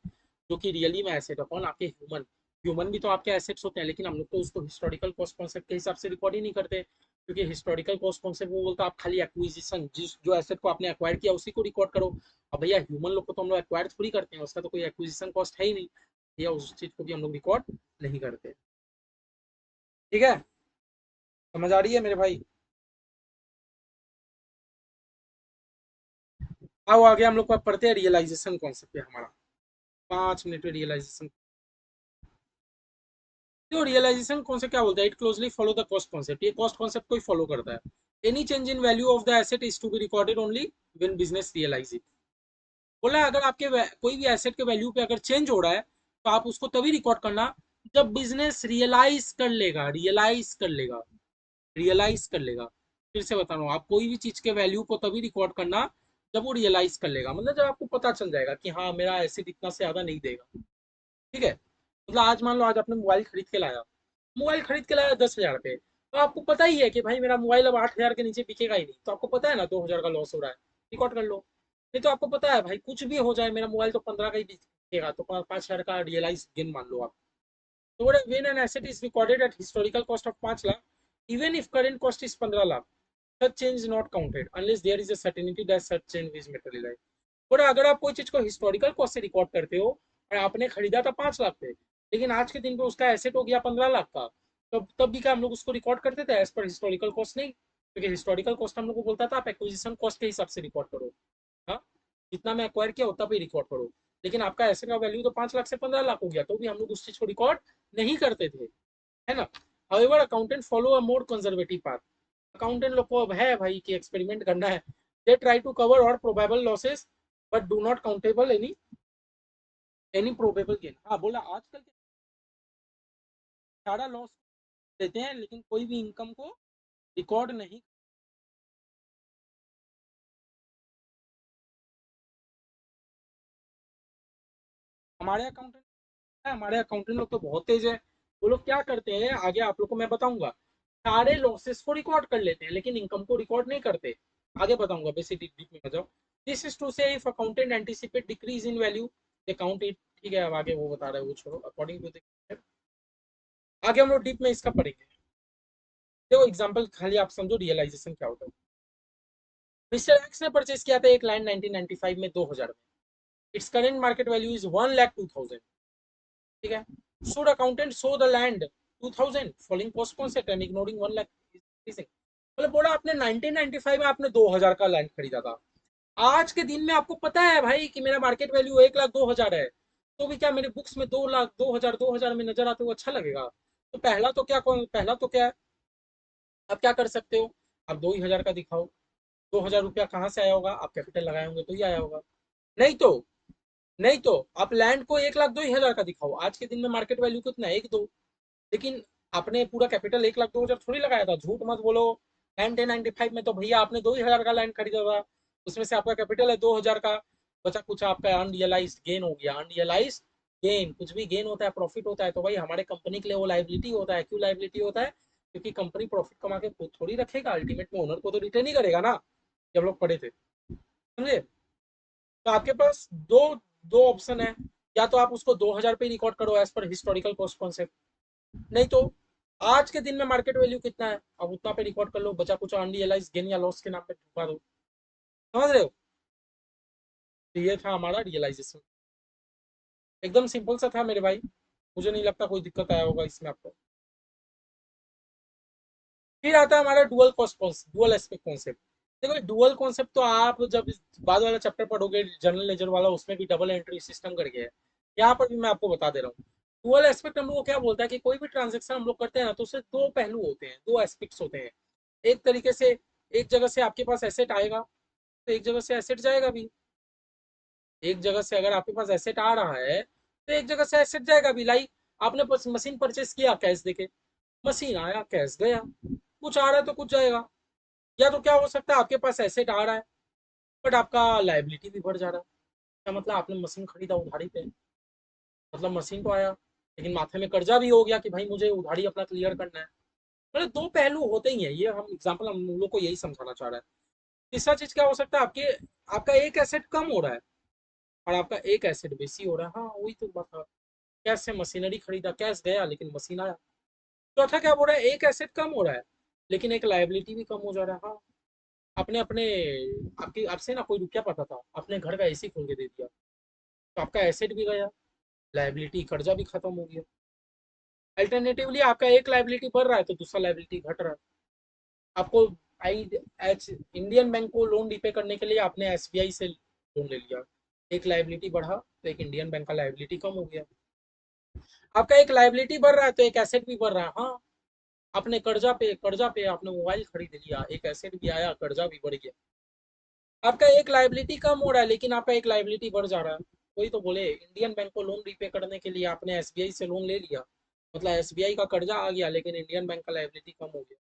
जो कि रियली में एसेट है। कौन? आपके ह्यूमन। ह्यूमन भी तो आपके एसेट्स होते हैं, लेकिन हम लोग तो उसको हिस्टोरिकल कॉस्ट कॉन्सेप्ट के हिसाब से रिकॉर्ड ही नहीं करते। क्योंकि हिस्टोरिकल कॉस्ट कॉन्सेप्ट वो बोलता है आप खाली एक्विजिशन, जिस जो एसेट को आपने एक्वायर किया उसी को रिकॉर्ड करो। अब भैया ह्यूमन लोग को तो हम लोग एक्वायर थोड़ी करते हैं, उसका तो कोई एक्विजिशन कॉस्ट है ही नहीं। भैया उस चीज को भी हम लोग रिकॉर्ड नहीं करते। ठीक है, समझ आ रही है मेरे भाई? आओ आगे हम लोग पढ़ते हैं रियलाइजेशन कॉन्सेप्ट है हमारा। 5 मिनट में रियलाइजेशन। तो रियलाइजेशन कौन से क्या बोलता है? It closely follow the cost concept. ये कॉस्ट कॉन्सेप्ट को ही फॉलो करता है। Any change in value of the asset is to be recorded only when business realise it. बोला अगर आपके कोई भी एसेट के वैल्यू पे अगर चेंज हो रहा है, तो आप उसको तभी रिकॉर्ड करना जब बिजनेस रियलाइज कर लेगा। रियलाइज कर लेगा, रियलाइज कर लेगा। फिर से बता रहा हूँ, आप कोई भी चीज के वैल्यू को तभी रिकॉर्ड करना जब वो रियलाइज कर लेगा, मतलब जब आपको पता चल जाएगा कि हाँ मेरा एसेट इतना से ज्यादा नहीं देगा। ठीक है, मतलब आज मान लो आज आपने मोबाइल खरीद के लाया, मोबाइल खरीद के लाया 10,000 पे, तो आपको पता ही है कि भाई मेरा मोबाइल अब 8,000 के नीचे बिकेगा ही नहीं, तो आपको पता है ना 2,000 का लॉस हो रहा है, रिकॉर्ड कर लो। नहीं तो आपको पता है भाई कुछ भी हो जाए, मेरा मोबाइल तो 15 का ही बिकेगा, तो 5,000 का रियलाइज गेन मान लो आप। तो what when an asset is recorded at historical cost of 5 lakh, even if current cost is 15 lakh, such change is not counted unless there is a certainty that such change is materialized। और अगर आप कोई चीज को historical cost से record करते हो और आपने खरीदा था 5 लाख पे, लेकिन आज के दिन पे उसका एसेट हो गया 15 लाख का, तब भी क्या हम लोग उसको रिकॉर्ड करते थे एज पर हिस्टोरिकल कॉस्ट? नहीं, क्योंकि हिस्टोरिकल कॉस्ट हम लोग को बोलता था आप एक्विजिशन कॉस्ट के हिसाब से रिकॉर्ड करो। हाँ, जितना मैं एक्वायर किया उतना पे रिकॉर्ड करो। लेकिन आपका एसेट का वैल्यू तो 5 लाख से 15 लाख हो गया, तो भी हम लोग उस चीज को रिकॉर्ड नहीं करते थे, है ना। However accountant follow a more conservative path. Accountant लोग को अब है भाई कि एक्सपेरिमेंट करना है। दे ट्राई टू कवर और probable losses but do not countable any probable gain. हाँ, बोला आजकल के सारा लॉस देते हैं लेकिन कोई भी इनकम को रिकॉर्ड नहीं। हमारे अकाउंटेंट हमारे अकाउंटेंट लोग तो बहुत तेज है। वो लोग क्या करते हैं आगे आप लोग को मैं बताऊंगा, सारे लॉसेस को रिकॉर्ड कर लेते हैं लेकिन इनकम को रिकॉर्ड नहीं करते। आगे बताऊंगा, बेसिक डीप में जाओ। दिस इज टू से if accountant anticipate decrease in value account it. ठीक है, अब आगे वो बता रहे हैं, वो छोड़ो, अकॉर्डिंग टू आगे हम लोग डीप में इसका पढ़ेंगे। देखो एग्जांपल खाली आप समझो रियलाइजेशन क्या होता है। मिस्टर एक्स ने परचेज किया था एक लैंड 1995 में 2000 में, it's current market value is 1,02,000, ठीक है। Should accountant show the land 2000 following post concept and ignoring 1 lakh, मतलब बोला आपने 1995 में आपने 2000 का लैंड खरीदा था, आज के दिन में आपको पता है भाई कि मेरा मार्केट वैल्यू 1,02,000 है, तो भी क्या मेरे बुक्स में 2 लाख 2,000 में नजर आते हुए अच्छा लगेगा? तो पहला तो क्या है, आप क्या कर सकते हो, आप 2 ही हजार का दिखाओ, 2,000 रुपया कहाँ से आया होगा, आप कैपिटल लगाए होंगे तो ही आया होगा। नहीं तो नहीं तो आप लैंड को 1,02,000 का दिखाओ, आज के दिन में मार्केट वैल्यू कितना है, 1-2, लेकिन आपने पूरा कैपिटल 1,02,000 थोड़ी लगाया था, झूठ मत बोलो। 1995 में तो भैया आपने 2 ही हजार का लैंड खरीदा था, उसमें से आपका कैपिटल है 2,000 का, बचा कुछ आपका अनरियलाइज गेन हो गया, अनरियलाइज गेन, कुछ भी गेन होता है प्रॉफिट होता है तो भाई हमारे कंपनी के लिए वो लाइबिलिटी होता है, क्यों लाइबिलिटी होता है, क्योंकि कंपनी प्रॉफिट कमा के खुद थोड़ी रखेगा, अल्टीमेट में ओनर को तो रिटर्न ही करेगा ना, जब लोग पढ़े थे, समझे? तो आपके पास दो दो ऑप्शन है, या तो आप उसको 2,000 पे रिकॉर्ड करो as per historical cost concept, नहीं तो आज के दिन में मार्केट वैल्यू कितना है अब उतना पे रिकॉर्ड कर लो, बचा कुछ अनरियलाइज गेन या लॉस के नाम पे छुपा दो, समझ रहे हो? तो ये था हमारा रियलाइजेशन, एकदम सिंपल सा था मेरे भाई, मुझे नहीं लगता कोई दिक्कत आया होगा इसमें आपको। फिर आता है हमारा dual cost dual aspect concept. देखो डुअल कॉन्सेप्ट तो आप जब बाद वाला चैप्टर पढ़ोगे जनरल लेजर वाला, उसमें भी डबल एंट्री सिस्टम करके है, यहाँ पर भी मैं आपको बता दे रहा हूँ। डुअल एस्पेक्ट हम लोग को क्या बोलता है कि कोई भी ट्रांजेक्शन हम लोग करते हैं ना तो उससे दो पहलू होते हैं, दो एस्पेक्ट्स होते हैं। एक तरीके से एक जगह से आपके पास एसेट आएगा तो एक जगह से एसेट जाएगा भी, एक जगह से अगर आपके पास एसेट आ रहा है तो एक जगह से एसेट जाएगा भी। लाइक आपने मशीन परचेस किया कैश देके, मशीन आया कैश गया, कुछ आ रहा है तो कुछ जाएगा। या तो क्या हो सकता है आपके पास एसेट आ रहा है बट आपका लाइबिलिटी भी बढ़ जा रहा है, क्या मतलब आपने मशीन खरीदा उधारी पे, मतलब मशीन तो आया लेकिन माथे में कर्जा भी हो गया कि भाई मुझे उधारी अपना क्लियर करना है। मतलब दो पहलू होते ही हैं, ये हम एग्जाम्पल हम लोग को यही समझाना चाह रहा है। तीसरा चीज क्या हो सकता है, आपका एक एसेट कम हो रहा है और आपका एक एसेट बेसी हो रहा है, हाँ वही तो बात है। कैश से मशीनरी खरीदा, कैश गया लेकिन मशीन आया। चौथा क्या बोल रहा है, एक एसेट कम हो रहा है लेकिन एक लाइबिलिटी भी कम हो जा रहा है, हाँ। आपने अपने आपकी आपसे ना कोई रुपया पाता था, अपने घर का एसी खोल के दे दिया तो आपका एसेट भी गया, लाइबिलिटी कर्जा भी खत्म हो गया। अल्टरनेटिवली आपका एक लाइबिलिटी बढ़ रहा है तो दूसरा लाइबिलिटी घट रहा है। आपको आई एच इंडियन बैंक को लोन रिपे करने के लिए आपने एसबीआई से लोन ले लिया, एक लाइबिलिटी बढ़ा तो एक इंडियन बैंक का लाइबिलिटी कम हो गया। आपका एक लाइबिलिटी बढ़ रहा है तो एक एसेट भी बढ़ रहा है, हाँ। आपने कर्जा पे आपने मोबाइल खरीद लिया, एक एसेट भी आया कर्जा भी बढ़ गया। आपका एक लाइबिलिटी कम हो रहा है लेकिन आपका एक लाइबिलिटी बढ़ जा रहा है। वही तो बोले इंडियन बैंक को लोन रिपे करने के लिए आपने एसबीआई से लोन ले लिया, मतलब एसबीआई का कर्जा आ गया लेकिन इंडियन बैंक का लाइबिलिटी कम हो गया।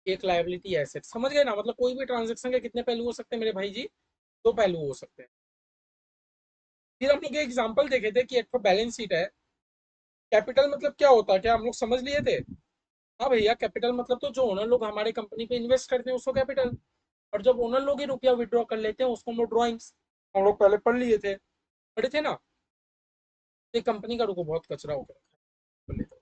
एक लाइबिलिटी एसेट, समझ गए ना? मतलब कोई भी ट्रांजेक्शन के कितने पहलू हो सकते हैं मेरे भाई जी, दो पहलू हो सकते हैं। फिर हम लोग एक एग्जांपल देखे थे कि एक तो बैलेंस शीट है, कैपिटल मतलब क्या होता है, क्या हम लोग समझ लिए थे? हाँ भैया, कैपिटल मतलब तो जो ओनर लोग हमारे कंपनी पे इन्वेस्ट करते हैं उसको कैपिटल, और जब ओनर लोग ही रुपया विड्रॉ कर लेते हैं उसको हम लोग ड्रॉइंग्स, हम लोग पहले पढ़ लिए थे, पढ़े थे ना। ये कंपनी का रुको बहुत कचरा हो गया, पढ़ लेते हैं।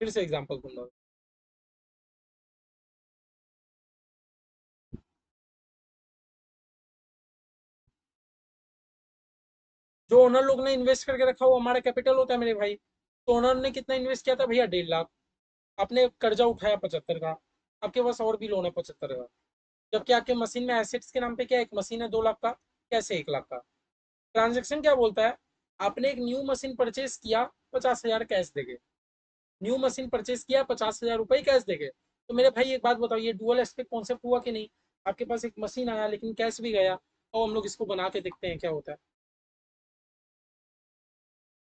फिर से एग्जाम्पल दूंगा। जो ओनर लोग ने इन्वेस्ट करके रखा वो हमारा कैपिटल होता है मेरे भाई। तो ओनर ने कितना इन्वेस्ट किया था भैया, 1.5 लाख। आपने कर्जा उठाया 75 का, आपके पास और भी लोन है 75 का, जबकि आपके मशीन में एसेट्स के नाम पे क्या, एक मशीन है 2 लाख का, कैसे 1 लाख का? ट्रांजेक्शन क्या बोलता है, आपने एक न्यू मशीन परचेज किया 50,000 कैश देके, न्यू मशीन परचेज किया 50,000 रुपये कैश देके। तो मेरे भाई एक बात बताओ, ये डुअल एस्पेक्ट कॉन्सेप्ट हुआ कि नहीं? आपके पास एक मशीन आया लेकिन कैश भी गया, और हम लोग इसको बना के देखते हैं क्या होता है।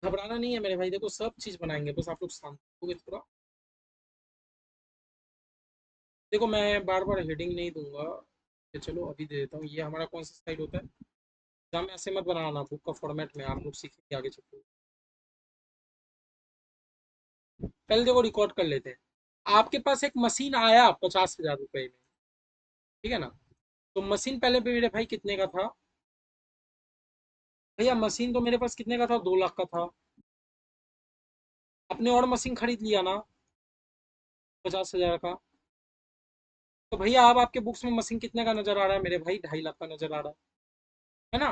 घबराना नहीं है मेरे भाई, देखो सब चीज बनाएंगे, बस आप लोग शांत होगे थोड़ा। देखो मैं बार बार हेडिंग नहीं दूंगा, तो चलो अभी दे देता हूँ। ये हमारा कौन सा साइड होता है, एग्जाम में ऐसे मत बनाना, बुक का फॉर्मेट में आप लोग सीखेंगे आगे चल के। पहले देखो रिकॉर्ड कर लेते हैं। आपके पास एक मशीन आया 50,000 रुपए में, ठीक है ना? तो मशीन पहले पे मेरे भाई कितने का था? भैया मशीन तो मेरे पास कितने का था, 2 लाख का था। आपने और मशीन खरीद लिया ना, 50 हजार का। तो भैया अब आपके बुक्स में मशीन कितने का नजर आ रहा है मेरे भाई? 2.5 लाख का नजर आ रहा है ना?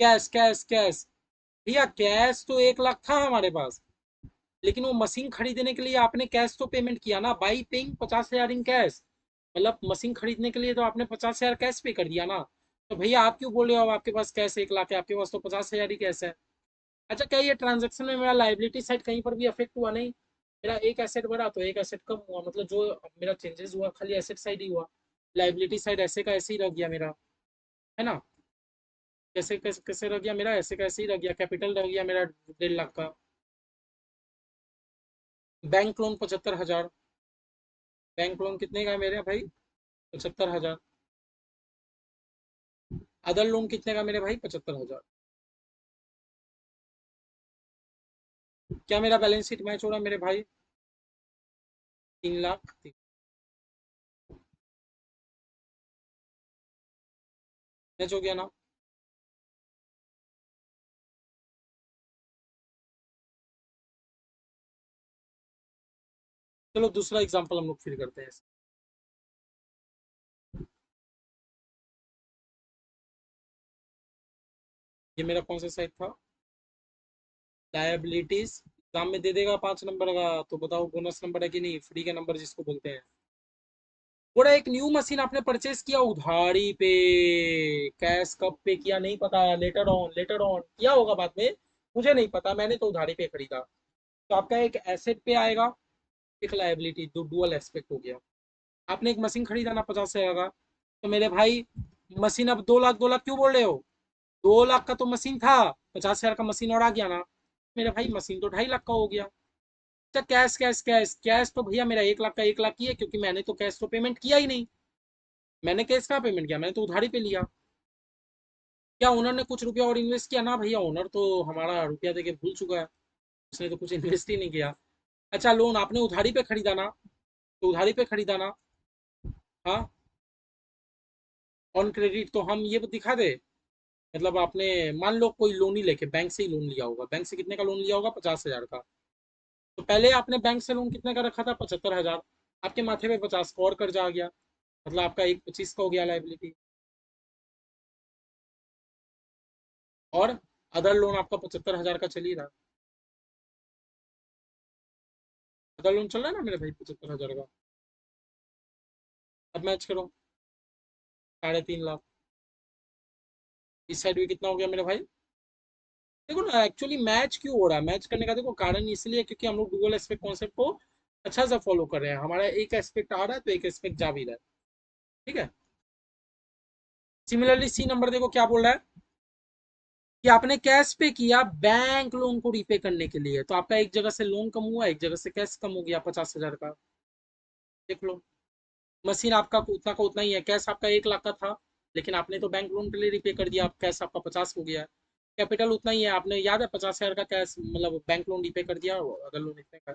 Cash cash cash. भैया कैश तो 1 लाख था हमारे पास, लेकिन वो मशीन खरीदने के लिए आपने कैश तो पेमेंट किया ना, बाई पेइंग 50 हजार इन कैश। मतलब मशीन खरीदने के लिए तो आपने 50 हजार कैश पे कर दिया ना। तो भैया आप क्यों बोल रहे हो अब आपके पास कैश 1 लाख है? आपके पास तो 50 हजार ही कैश है। अच्छा, क्या ये ट्रांजेक्शन में मेरा लाइबिलिटी साइड कहीं पर भी अफेक्ट हुआ? नहीं। मेरा एक एसेट बढ़ा तो एक एसेट कम हुआ, मतलब जो मेरा चेंजेस हुआ खाली एसेट साइड ही हुआ। लाइबिलिटी साइड ऐसे का ऐसे ही रह गया मेरा, है ना? कैसे कैसे कैसे रह गया मेरा? ऐसे का ऐसे ही रह गया। कैपिटल रह गया मेरा 1.5 लाख का। बैंक लोन 75 हजार। बैंक लोन कितने का है मेरे भाई? 75 हजार। अदर लोन कितने का मेरे भाई? 75 हजार। क्या मेरा बैलेंस शीट मैच हो रहा है मेरे भाई? 3 लाख। मैच हो गया ना? चलो दूसरा एग्जांपल हम लोग फिर करते हैं। ये मेरा कौन सा साइड था? लायबिलिटीज। एग्जाम में दे देगा 5 नंबर का, तो बताओ बोनस नंबर है कि नहीं, फ्री का नंबर जिसको बोलते हैं। बोला एक न्यू मशीन आपने परचेज किया उधारी पे। कैश कब पे किया नहीं पता, लेटर ऑन, लेटर ऑन किया होगा बाद में। मुझे नहीं पता, मैंने तो उधारी पे खरीदा। तो आपका एक एसेट पे आएगा, एक लायबिलिटी, दो डुअल एस्पेक्ट हो गया। आपने एक मशीन खरीदा ना 50 हजार का, तो मेरे भाई मशीन अब 2 लाख, 2 लाख क्यों बोल रहे हो? 2 लाख का तो मशीन था, 50 हजार का मशीन और आ गया ना। मेरे भाई मशीन तो 2.5 लाख का हो गया। अच्छा, कैश कैश कैश कैश तो भैया मेरा 1 लाख का 1 लाख ही है, क्योंकि मैंने तो कैश तो पेमेंट किया ही नहीं। मैंने कैश कहाँ पेमेंट किया? मैंने तो उधारी पे लिया। क्या ओनर ने कुछ रुपया और इन्वेस्ट किया? ना भैया, ओनर तो हमारा रुपया देके भूल चुका है। उसने तो कुछ इन्वेस्ट ही नहीं किया। अच्छा, लोन आपने उधारी पे खरीदा ना, तो उधारी पे खरीदा ना। हाँ, ऑन क्रेडिट तो हम ये दिखा दे। मतलब आपने मान लो कोई लोन ही लेके बैंक से ही लोन लिया होगा, बैंक से कितने का लोन लिया होगा? 50 हजार का। तो पहले आपने बैंक से लोन कितने का रखा था? 75 हजार। आपके माथे पे 50 का और कर्जा आ गया, मतलब आपका एक 25 का हो गया लाइबिलिटी। और अदर लोन आपका 75 हजार का चल ही रहा। अदर लोन चल रहा है ना मेरे भाई 75 हजार का। अब मैच करो, 3.5 लाख। इस साइड भी कितना हो गया मेरे भाई? देखो ना, एक्चुअली मैच क्यों हो रहा है? मैच करने का देखो कारण इसलिए क्योंकि हम लोग डुअल एस्पेक्ट कॉन्सेप्ट को अच्छा सा फॉलो कर रहे हैं। हमारा एक एस्पेक्ट आ रहा है तो एक एस्पेक्ट जा भी रहा है। ठीक है। सिमिलरली सी नंबर देखो क्या बोल रहा है, कि आपने कैश पे किया बैंक लोन को रीपे करने के लिए, तो आपका एक जगह से लोन कम हुआ, एक जगह से कैश कम हो गया 50 हजार का। देख लो। मशीन आपका उतना का उतना ही है, कैश आपका 1 लाख का था, लेकिन आपने तो बैंक लोन के लिए रिपे कर दिया, कैश आपका 50 हो गया। कैपिटल उतना ही है, आपने याद है 50 हजार का कैश मतलब बैंक लोन रिपे कर दिया, अदर लोन इतने का।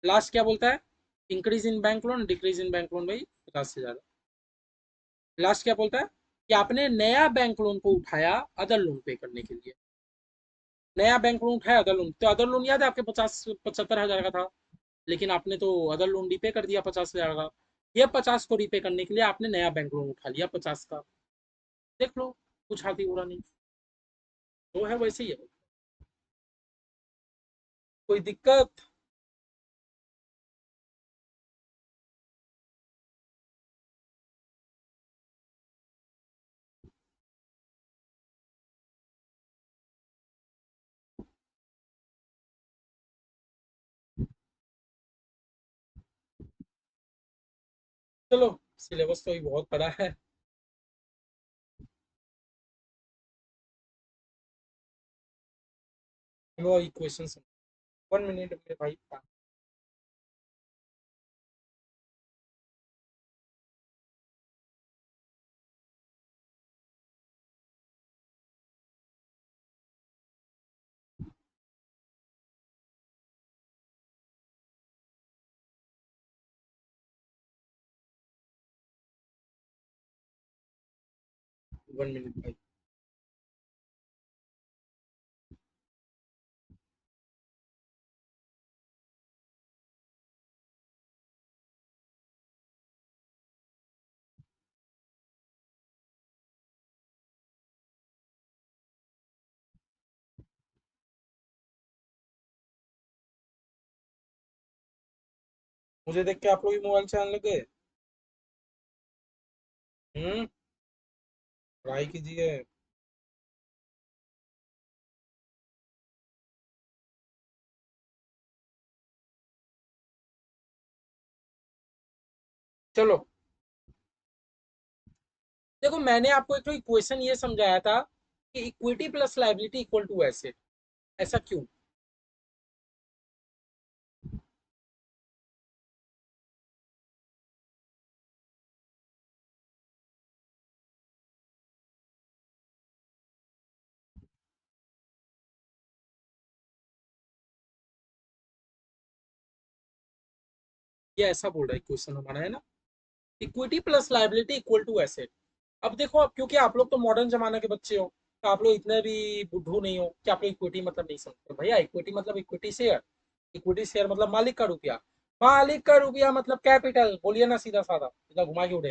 लास्ट क्या बोलता है? Increase in bank loan, decrease in bank loan भाई 50 हजार। लास्ट क्या बोलता है? कि आपने नया बैंक लोन को उठाया अदर लोन पे करने के लिए। नया बैंक लोन उठाया अदर लोन, तो अदर लोन याद है आपके 50 75 हजार का था, लेकिन आपने तो अदर लोन रिपे कर दिया 50 हजार का। ये 50 को रिपे करने के लिए आपने नया बैंक लोन उठा लिया 50 का। देख लो, कुछ हाथी बुरा नहीं। तो है वैसे ही है। कोई दिक्कत? चलो, सिलेबस तो अभी बहुत बड़ा है। लो इक्वेशन, 1 मिनट में भाई। वन मिनट भाई। मुझे देख के आप लोग ही मोबाइल चलाने लगे। हम्म। पढ़ाई कीजिए। चलो, देखो मैंने आपको एक तो इक्वेशन ये समझाया था कि equity plus liability equal to asset. ऐसा क्यों? ये ऐसा बोल रहा है इक्वेशन हमारा, है ना? Equity plus liability equal to asset. अब देखो, अब क्योंकि आप लोग तो मॉडर्न जमाने के बच्चे हो, तो आप लोग इतने भी बुद्धू नहीं हो कि आप लोग इक्विटी मतलब नहीं समझते। भैया इक्विटी मतलब इक्विटी शेयर। इक्विटी शेयर मतलब मालिक का रुपया। मालिक का रुपया मतलब कैपिटल, बोलिए ना सीधा साधा, इतना घुमा के उड़े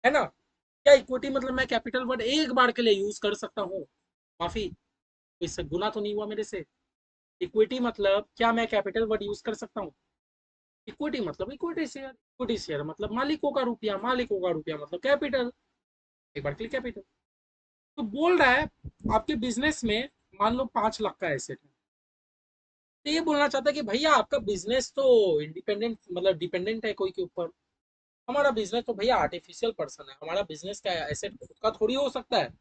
है ना? क्या इक्विटी मतलब मैं कैपिटल वर्ड एक बार के लिए यूज कर सकता हूँ? माफी, इससे गुना तो नहीं हुआ मेरे से? इक्विटी मतलब क्या मैं कैपिटल वर्ड यूज कर सकता हूँ? इक्विटी मतलब इक्विटी शेयर मतलब मालिकों का रुपया, मालिकों का रुपया मतलब कैपिटल। एक बार के लिए कैपिटल। तो बोल रहा है आपके बिजनेस में मान लो 5 लाख का एसेट है। तो ये बोलना चाहता है कि भैया आपका बिजनेस तो इंडिपेंडेंट मतलब डिपेंडेंट है कोई के ऊपर। हमारा बिजनेस तो भैया आर्टिफिशियल पर्सन है, हमारा बिजनेस का एसेट खुद का थोड़ी हो सकता है।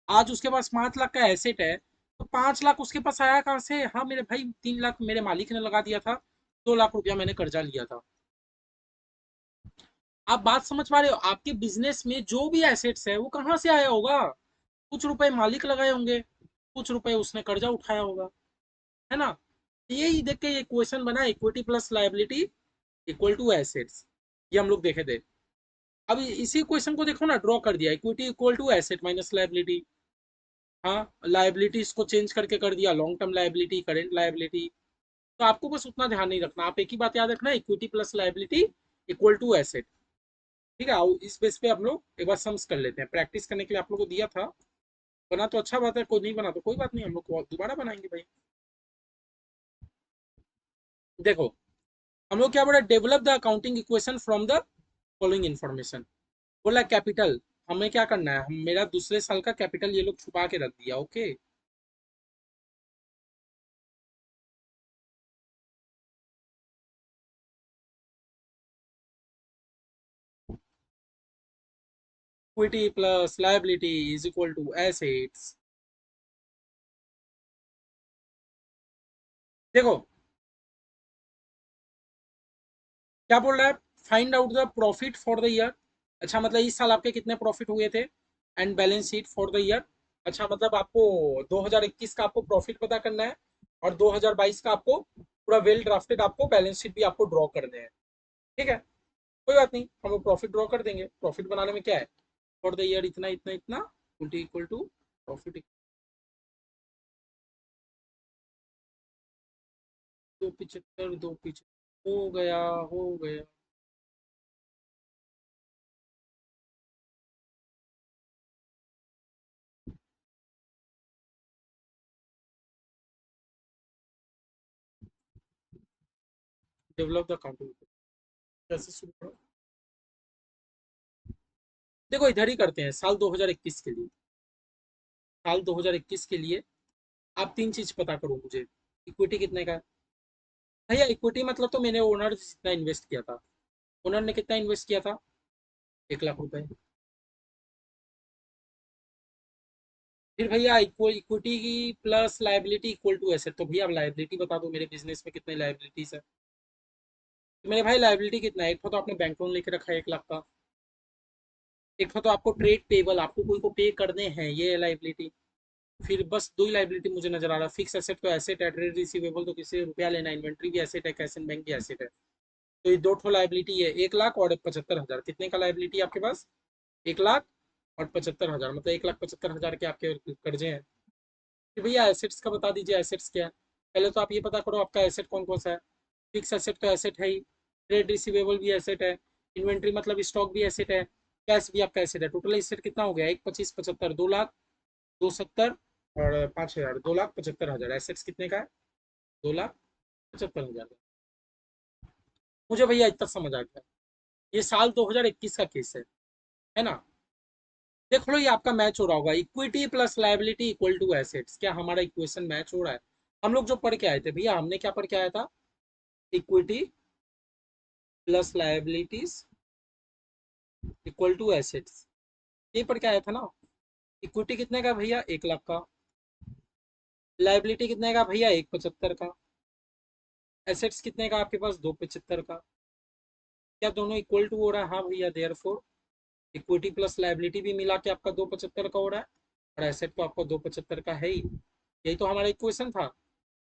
आज उसके पास 5 लाख का एसेट है, तो 5 लाख उसके पास आया कहाँ से? हाँ मेरे भाई, 3 लाख मेरे मालिक ने लगा दिया था, 2 लाख रुपया मैंने कर्जा लिया था। आप बात समझ पा रहे हो? आपके बिजनेस में जो भी एसेट्स है वो कहाँ से आया होगा? कुछ रुपए मालिक लगाए होंगे, कुछ रुपए उसने कर्जा उठाया होगा, है ना? यही देख के ये क्वेश्चन बना, equity plus liability equal to assets. ये हम लोग देखे थे। अब इसी क्वेश्चन को देखो ना, ड्रॉ कर दिया, equity equal to asset minus liability. हाँ, लाइबिलिटीज को चेंज करके कर दिया long term liability, current liability. तो आपको बस उतना ध्यान नहीं रखना, आप एक ही बात याद रखना, equity plus liability equal to asset. ठीक है, इस बेस पे हम लोग एक बार सम्स कर लेते हैं, प्रैक्टिस करने के लिए आप लोग को दिया था। बना तो अच्छा बात है, कोई नहीं बना तो कोई बात नहीं, हम लोग दोबारा बनाएंगे भाई। देखो, हम लोग क्या बोला, develop the accounting equation from the following information. बोला कैपिटल, हमें क्या करना है, हम मेरा दूसरे साल का कैपिटल ये लोग छुपा के रख दिया, okay. Equity plus liability is equal to assets. देखो क्या बोल रहा है, find out the profit for the year. अच्छा, मतलब इस साल आपके कितने प्रॉफिट हुए थे, and balance sheet for the year. अच्छा, मतलब आपको 2021 का आपको प्रॉफिट पता करना है, और 2022 का आपको पूरा वेल ड्राफ्टेड आपको बैलेंस शीट भी आपको ड्रॉ करने हैं। ठीक है, कोई बात नहीं, हम लोग प्रॉफिट ड्रॉ कर देंगे। प्रॉफिट बनाने में क्या है, फॉर द ईयर इतना इतना इतना, उल्टी इक्वल टू प्रॉफिट। 275, 275 हो गया, हो गया। Develop the accounting. कैसे शुरू करो? देखो इधर ही करते हैं, साल 2021 के लिए। साल 2021 के लिए आप तीन चीज पता करो मुझे। इक्विटी कितने का है? भैया इक्विटी मतलब तो मैंने ओनर जितना इन्वेस्ट किया था। ओनर ने कितना इन्वेस्ट किया था? 1 लाख रुपए। फिर भैया इक्विटी की plus liability equal to asset, तो भैया अब लाइबिलिटी बता दो, मेरे बिजनेस में कितने लाइबिलिटीज है? तो मेरे भाई लाइबिलिटी कितना है, एक तो आपने बैंक लोन लेके रखा है 1 लाख का, एक तो आपको ट्रेड पेबल, आपको कोई को पे करने हैं, ये है लाइबिलिटी। फिर बस दो ही लाइबिलिटी मुझे नजर आ रहा है, फिक्स एसेट तो एसेट है, ट्रेड रिसीवेबल तो किसी से रुपया लेना, इन्वेंट्री भी एसेट है, कैश एंड बैंक भी एसेट है। तो ये दो ठो लाइबिलिटी है, 1 लाख और 75,000, कितने का लाइबिलिटी आपके पास? 1 लाख और 75,000, मतलब 1,75,000 के आपके कर्जे हैं। कि भैया एसेट्स का बता दीजिए, एसेट्स क्या है। पहले तो आप ये पता करो आपका एसेट कौन कौन सा है। फिक्स एसेट तो एसेट है ही, ट्रेड रिसीवेबल भी एसेट है, इन्वेंट्री मतलब स्टॉक भी एसेट है, कैश भी आपका एसेट है। टोटल एसेट कितना हो गया, 1,25,75, 2,00,000, 270 और 5,000, 2,75,000। एसेट्स कितने का है, 2,75,000 का। मुझे भैया इतना समझ आ गया। ये साल 2021 का केस है ना। देख लो ये आपका मैच हो रहा होगा, equity plus liability equal to assets. क्या हमारा इक्वेशन मैच हो रहा है। हम लोग जो पढ़ के आए थे भैया, हमने क्या पढ़ के आया था, equity plus liabilities equal to assets, ये पढ़ के आया था ना। इक्विटी कितने का भैया, 1,00,000 का। लायबिलिटी कितने का भैया, 1,75 का। एसेट्स कितने का आपके पास, 2,75 का। क्या दोनों इक्वल टू हो रहा है, हाँ भैया, देयरफॉर इक्विटी प्लस लायबिलिटी भी मिला के आपका 2,75 का हो रहा है, और एसेट तो आपका 2,75 का है ही। यही तो हमारा इक्वेशन था।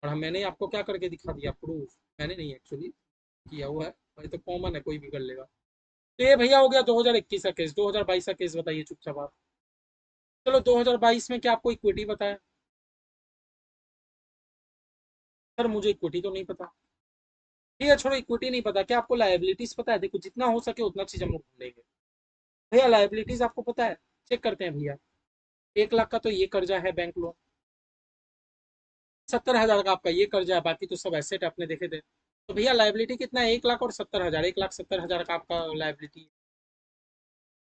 और मैंने आपको क्या करके दिखा दिया, प्रूफ। मैंने नहीं एक्चुअली किया हुआ है, भाई तो कॉमन है, कोई भी कर लेगा। तो ये भैया हो गया 2021 का केस। 2022 का केस बताइए चुपचाप आप। चलो 2022 में क्या आपको इक्विटी पता है। सर मुझे इक्विटी तो नहीं पता। ठीक है छोड़ो, इक्विटी नहीं पता, क्या आपको लायबिलिटीज पता है। देखो जितना हो सके उतना चीज हम लोग ढूंढेंगे। भैया लायबिलिटीज आपको पता है, चेक करते हैं भैया। 1,00,000 का तो ये कर्जा है बैंक लोन, 70,000 का आपका ये कर्जा है, बाकी तो सब एसेट आपने देखे थे। तो भैया लायबिलिटी कितना है, 1,00,000 और 70,000, 1,70,000 का आपका लायबिलिटी है।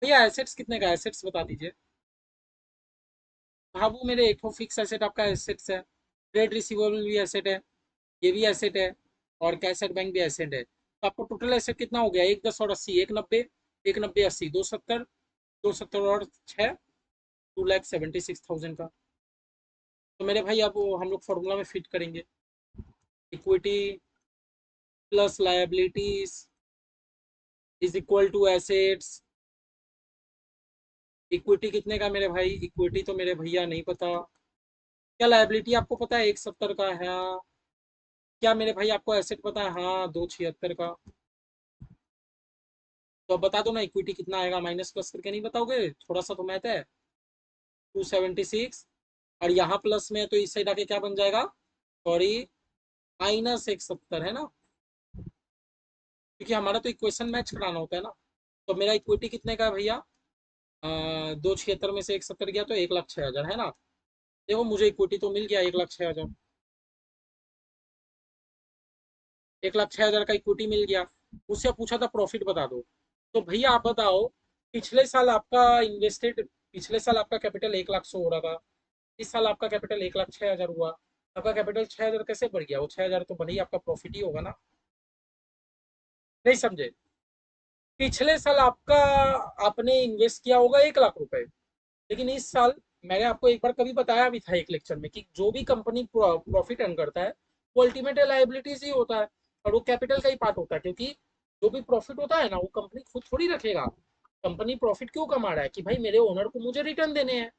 भैया एसेट्स कितने का, एसेट्स बता दीजिए। बाबू मेरे, एक तो फिक्स एसेट आपका एसेट्स है, ट्रेड रिसीवेबल भी एसेट है, ये भी एसेट है, और कैश एट बैंक भी एसेट है। तो आपको टोटल एसेट कितना हो गया, 1,10 और 80, 1,90, 1,90 80, 270, 270 और 6, 2,76,000 का। तो मेरे भाई अब वो हम लोग फॉर्मूला में फिट करेंगे, equity plus liabilities is equal to assets. Equity कितने का मेरे भाई, इक्विटी तो मेरे भैया नहीं पता। क्या लायबिलिटी आपको पता है, 1,70 का है। क्या मेरे भाई आपको एसेट पता है, हाँ 2,76 का। तो अब बता दो ना इक्विटी कितना आएगा, माइनस प्लस करके नहीं बताओगे, थोड़ा सा तो मैथ है। 276, और यहाँ प्लस में है तो इस साइड आके क्या बन जाएगा, सॉरी, -170 है ना, क्योंकि हमारा तो इक्वेशन मैच कराना होता है ना। तो मेरा इक्विटी कितने का है भैया, 276 में से 170 गया तो 1,06,000 है ना। देखो मुझे इक्विटी तो मिल गया 1,06,000, 1,06,000 का इक्विटी मिल गया। उससे पूछा था प्रॉफिट बता दो। तो भैया आप बताओ, पिछले साल आपका इन्वेस्टेड, पिछले साल आपका कैपिटल 1,00,000 से हो रहा था, इस साल आपका कैपिटल 1,06,000 हुआ। आपका कैपिटल 6,000 कैसे बढ़ गया, वो 6,000 तो भले ही आपका प्रॉफिट ही होगा ना। नहीं समझे। पिछले साल आपका, आपने इन्वेस्ट किया होगा 1,00,000 रुपए, लेकिन इस साल, मैंने आपको एक बार कभी बताया भी था एक लेक्चर में, कि जो भी कंपनी प्रॉफिट अर्न करता है वो अल्टीमेट लायबिलिटीज ही होता है, और वो कैपिटल का ही पार्ट होता है। क्योंकि जो भी प्रॉफिट होता है ना, वो कंपनी खुद थोड़ी रखेगा। कंपनी प्रॉफिट क्यों कमा रहा है, कि भाई मेरे ओनर को मुझे रिटर्न देने हैं,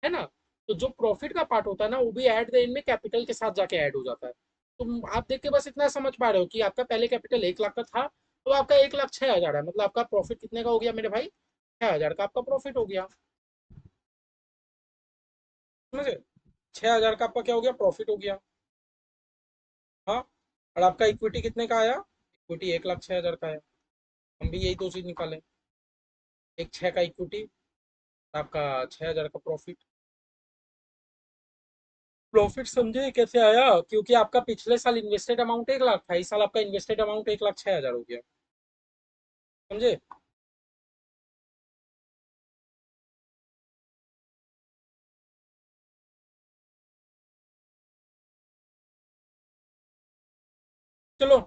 है ना। तो जो प्रॉफिट का पार्ट होता है ना, वो भी एट द एंड में कैपिटल के साथ जाके ऐड हो जाता है। तो आप देख के बस इतना समझ पा रहे हो कि आपका पहले कैपिटल 1,00,000 का था, तो आपका 1,06,000 है, मतलब आपका प्रॉफिट कितने का हो गया मेरे भाई, 6,000 का आपका प्रॉफिट हो गया। समझे, 6,000 का आपका क्या हो गया, प्रॉफिट हो गया। हाँ, और आपका इक्विटी कितने का आया, इक्विटी 1,06,000 का है। हम भी यही दो चीज निकालें, एक 6 का इक्विटी, आपका 6,000 का प्रॉफिट। प्रॉफिट समझे कैसे आया, क्योंकि आपका पिछले साल इन्वेस्टेड अमाउंट 1,00,000 था, इस साल आपका इन्वेस्टेड अमाउंट 1,06,000 हो गया। समझे। चलो,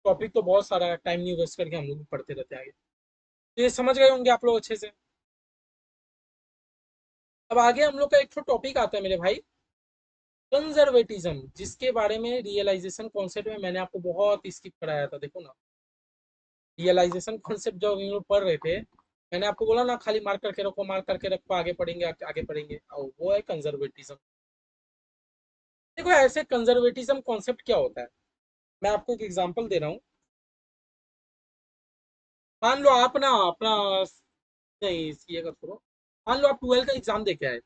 टॉपिक तो बहुत सारा है, टाइम नहीं वेस्ट करके हम लोग पढ़ते रहते हैं आगे। तो ये समझ गए होंगे आप लोग अच्छे से। अब आगे हम लोग का एक तो टॉपिक आता है मेरे भाई, कंजर्वेटिज्म, जिसके बारे में रियलाइजेशन कॉन्सेप्ट में मैंने आपको बहुत स्किप कराया था। देखो ना, रियलाइजेशन कॉन्सेप्ट जब हम लोग पढ़ रहे थे, मैंने आपको बोला ना, खाली मार्क करके रखो, मार्क करके रखो, आगे पढ़ेंगे, आगे पढ़ेंगे, और वो है कंजर्वेटिज्म। देखो ऐसे कंजर्वेटिज्म कॉन्सेप्ट क्या होता है, मैं आपको एक एग्जांपल दे रहा हूँ। मान लो आप ना अपना, नहीं ये कर छोड़ो, मान लो आप 12 का एग्जाम देके आए,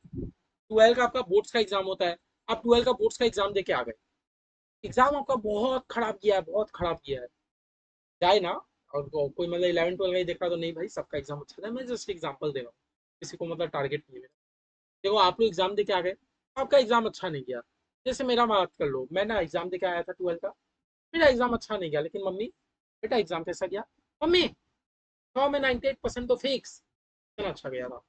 12 का आपका बोर्ड्स का एग्जाम होता है, आप 12 का बोर्ड्स का एग्जाम देके आ गए, एग्जाम आपका बहुत खराब गया है, बहुत खराब गया है, जाए ना। और कोई मतलब 11 12 का ही देख रहा तो नहीं भाई, सबका एग्जाम अच्छा था, मैं जस्ट एग्जांपल दे रहा हूँ, किसी को मतलब टारगेट नहीं है। देखो आप लोग एग्जाम देके आ गए, आपका एग्जाम अच्छा नहीं गया, जैसे मेरा बात कर लो, मैं ना एग्जाम देके आया था 12 का, मेरा एग्जाम अच्छा नहीं गया, लेकिन मम्मी बेटा एग्जाम कैसा गया, मम्मी 100 में 98% तो फिक्स, इतना अच्छा गया था।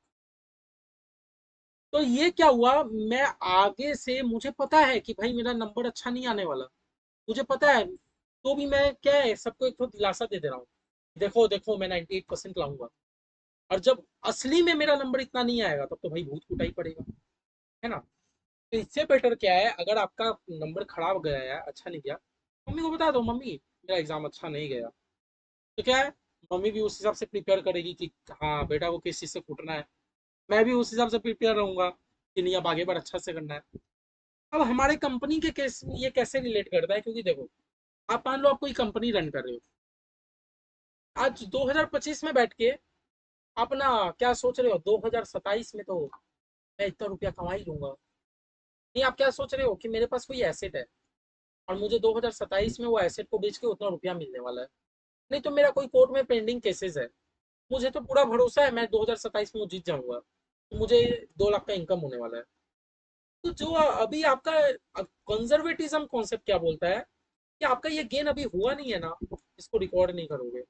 तो ये क्या हुआ, मैं आगे से मुझे पता है कि भाई मेरा नंबर अच्छा नहीं आने वाला, मुझे पता है, तो भी मैं क्या है सबको एक तो दिलासा दे दे रहा हूँ, देखो देखो मैं 98% लाऊंगा, और जब असली में मेरा नंबर इतना नहीं आएगा तब तो भाई भूत कुटाई पड़ेगा, है ना। तो इससे बेटर क्या है, अगर आपका नंबर खराब गया है, अच्छा नहीं गया, मम्मी को बता दो, मम्मी मेरा एग्जाम अच्छा नहीं गया, तो क्या है, मम्मी भी उस हिसाब से प्रिपेयर करेगी कि हाँ बेटा को किस चीज़ से कूटना है, मैं भी उस हिसाब से प्रिपेयर रहूंगा कि नहीं अब आगे बार अच्छा से करना है। अब हमारे कंपनी के केस में ये कैसे रिलेट करता है, क्योंकि देखो आप मान लो आप कोई कंपनी रन कर रहे हो, आज 2025 में बैठ के अपना क्या सोच रहे हो, 2027 में तो मैं इतना रुपया कमा ही लूंगा, नहीं आप क्या सोच रहे हो कि मेरे पास कोई एसेट है और मुझे 2027 में वो एसेट को बेच के उतना रुपया मिलने वाला है, नहीं तो मेरा कोई कोर्ट में पेंडिंग केसेस है, मुझे तो पूरा भरोसा है मैं 2027 में वो जीत जाऊंगा, तो मुझे 2 लाख का इनकम होने वाला है। तो जो अभी आपका कंजर्वेटिज्म कॉन्सेप्ट क्या बोलता है कि आपका ये गेन अभी हुआ नहीं है ना, इसको रिकॉर्ड नहीं करोगे,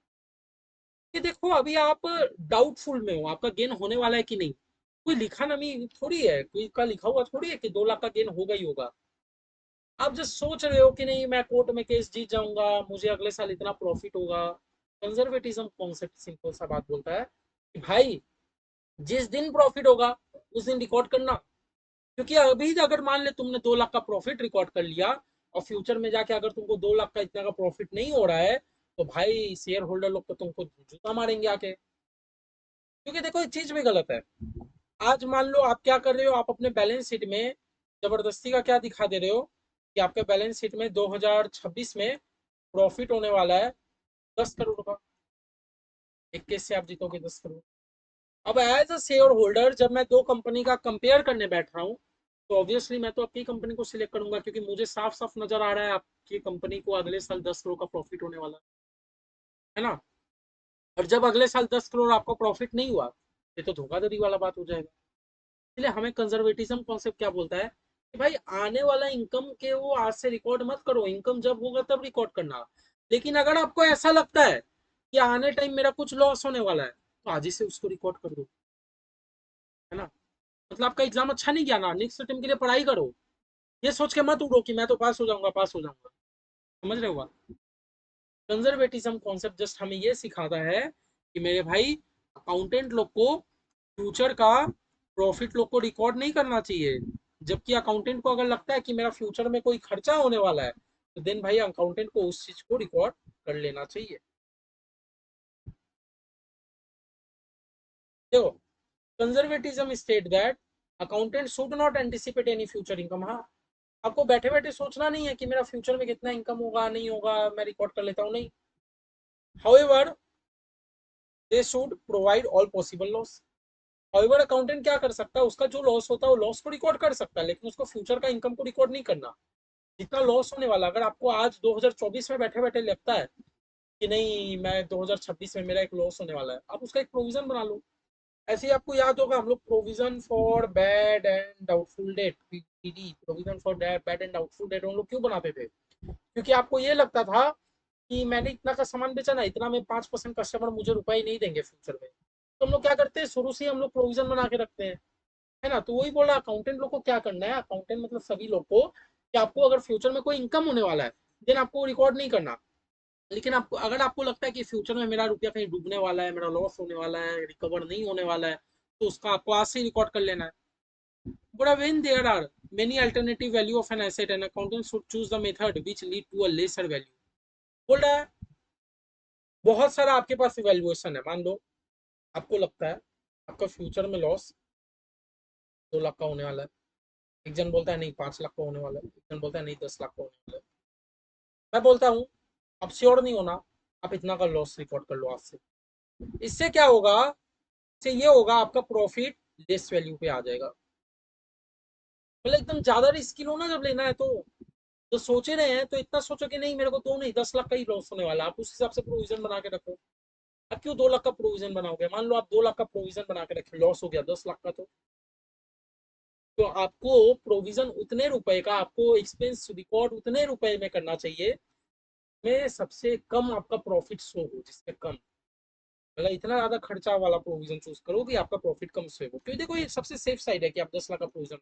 कि देखो अभी आप डाउटफुल में हो आपका गेन होने वाला है कि नहीं, कोई लिखा नमी थोड़ी है, कोई का लिखा हुआ थोड़ी है कि 2 लाख का गेन होगा ही होगा, आप जस्ट सोच रहे हो कि नहीं मैं कोर्ट में केस जीत जाऊंगा, मुझे अगले साल इतना प्रॉफिट होगा। कंजर्वेटिज्म कॉन्सेप्ट सिंपल सा बात बोलता है कि भाई जिस दिन प्रॉफिट होगा उस दिन रिकॉर्ड करना, क्योंकि अभी अगर मान ले तुमने 2 लाख का प्रॉफिट रिकॉर्ड कर लिया और फ्यूचर में जाके अगर तुमको 2 लाख का इतना का प्रॉफिट नहीं हो रहा है, तो भाई शेयर होल्डर लोग तो तुमको जूता मारेंगे आके, क्योंकि देखो ये चीज भी गलत है। आज मान लो आप क्या कर रहे हो, आप अपने बैलेंस शीट में जबरदस्ती का क्या दिखा दे रहे हो कि आपके बैलेंस शीट में 2026 में प्रॉफिट होने वाला है 10 करोड़ का, 21 से आप जीतोगे 10 करोड़। अब एज अ शेयर होल्डर जब मैं दो कंपनी का कंपेयर करने बैठ रहा हूँ, तो ऑब्वियसली मैं तो आपकी कंपनी को सिलेक्ट करूंगा, क्योंकि मुझे साफ साफ नजर आ रहा है आपकी कंपनी को अगले साल 10 करोड़ का प्रॉफिट होने वाला है ना। और जब अगले साल 10 करोड़ आपका प्रॉफिट नहीं हुआ, ये तो धोखाधड़ी वाला बात हो जाएगा। इसलिए हमें कंजर्वेटिज्म कॉन्सेप्ट क्या बोलता है कि भाई आने वाला इनकम के वो आज से रिकॉर्ड मत करो, इनकम जब होगा तब रिकॉर्ड करना, लेकिन अगर आपको ऐसा लगता है कि आने टाइम मेरा कुछ लॉस होने वाला है, तो आज ही से उसको रिकॉर्ड कर दो, है ना। मतलब आपका एग्जाम अच्छा नहीं गया ना, नेक्स्ट टाइम के लिए पढ़ाई करो, ये सोच के मत उड़ो कि मैं तो पास हो जाऊंगा, पास हो जाऊंगा, समझ रहे हो आप। कंजर्वेटिज्म कॉन्सेप्ट जस्ट हमें ये सिखाता है कि मेरे भाई अकाउंटेंट लोग को फ्यूचर का प्रॉफिट लोग को रिकॉर्ड नहीं करना चाहिए, जबकि अकाउंटेंट को अगर लगता है कि मेरा फ्यूचर में कोई खर्चा होने वाला है, तो देन भाई अकाउंटेंट को उस चीज को रिकॉर्ड कर लेना चाहिए। देखो conservatism state that accountant should not anticipate any future income. हाँ, आपको बैठे बैठे सोचना नहीं है कि मेरा फ्यूचर में कितना इनकम होगा नहीं होगा, मैं रिकॉर्ड कर लेता हूँ, नहीं। However they should provide all possible loss. However accountant क्या कर सकता है, उसका जो लॉस होता है वो लॉस को रिकॉर्ड कर सकता है, लेकिन उसको फ्यूचर का इनकम को रिकॉर्ड नहीं करना। जितना लॉस होने वाला, अगर आपको आज 2024 में बैठे बैठे लगता है कि नहीं मैं 2026 में मेरा एक लॉस होने वाला है, आप उसका एक प्रोविजन बना लो। ऐसे ही आपको याद होगा हम लोग provision for bad and doubtful debt, PD, provision for bad and doubtful debt, हम लोग क्यों बनाते थे, क्योंकि आपको ये लगता था कि मैंने इतना का सामान बेचा ना, इतना में 5% कस्टमर मुझे रुपए ही नहीं देंगे फ्यूचर में, तो हम लोग क्या करते हैं शुरू से ही हम लोग प्रोविजन बना के रखते हैं, है ना। तो वही बोला अकाउंटेंट लोग को क्या करना है, अकाउंटेंट मतलब सभी लोग को, कि आपको अगर फ्यूचर में कोई इनकम होने वाला है देन आपको रिकॉर्ड नहीं करना, लेकिन आपको अगर आपको लगता है कि फ्यूचर में मेरा रुपया कहीं डूबने वाला है, मेरा लॉस होने वाला है, रिकवर नहीं होने वाला है, तो उसका आपको आज से रिकॉर्ड कर लेना है। But when there are many alternative value of an asset, an accountant should choose the method which lead to a lesser value। बोल रहा है बहुत सारा आपके पास इवेल्युएशन है, मान लो आपको लगता है आपका फ्यूचर में लॉस 2 लाख का होने वाला है, एक जन बोलता है नहीं 5 लाख का होने वाला है, एक जन बोलता है नहीं 10 लाख का होने वाला है। मैं बोलता हूँ आप श्योर नहीं होना, आप इतना का लॉस रिकॉर्ड कर लो आज से। इससे क्या होगा, इससे ये होगा आपका प्रॉफिट लेस वैल्यू पे आ जाएगा। मतलब एकदम ज्यादा रिस्क लो ना जब लेना है तो सोचे रहे हैं तो इतना सोचो कि नहीं मेरे को 2 नहीं 10 लाख का ही लॉस होने वाला है, आप उस हिसाब से प्रोविजन बना के रखो। अब क्यों 2 लाख का प्रोविजन बनाओगे? मान लो आप 2 लाख का प्रोविजन बना के रखे, लॉस हो गया 10 लाख का, तो आपको प्रोविजन उतने रुपए का, आपको एक्सपेंस रिकॉर्ड उतने रुपए में करना चाहिए में सबसे कम आपका प्रॉफिट शो हो, जिससे कम, मतलब इतना ज्यादा खर्चा वाला प्रोविजन चूज करो कि आपका प्रॉफिट कम से हो। क्योंकि देखो ये सबसे सेफ साइड है कि आप 10 लाख का प्रोविजन,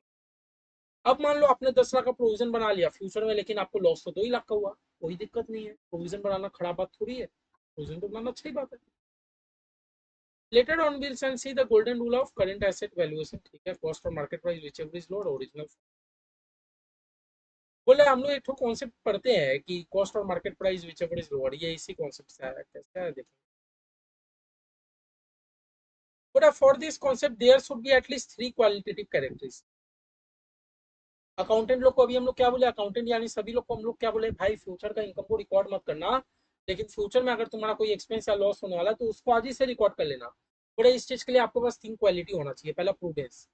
अब मान लो आपने 10 लाख का प्रोविजन बना लिया फ्यूचर में, लेकिन आपको लॉस तो 2 ही लाख का हुआ, कोई दिक्कत नहीं है, प्रोविजन बनाना खराब बात थोड़ी है, प्रोविजन तो बनाना अच्छी बात है। Later on will see the golden rule of current asset valuation, ठीक है, कॉस्ट और market price which ever is load original. बोले हम लोग एक तो कॉन्सेप्ट पढ़ते हैं कि कॉस्ट और market price which ever is lower, ये इसी कॉन्सेप्ट से आया है, कैसे आया देखो। बोला for this concept there should be at least 3 qualitative characteristics. Accountant लोग को अभी हम लोग क्या बोले, अकाउंटेंट यानी सभी लोग को हम लोग क्या बोले, भाई फ्यूचर का इनकम को रिकॉर्ड मत करना, लेकिन फ्यूचर में अगर तुम्हारा कोई एक्सपेंस या लॉस होने वाला है तो उसको आज ही से रिकॉर्ड कर लेना। बड़े इस चीज के लिए आपके पास 3 क्वालिटी होना चाहिए। पहला प्रूडेंस,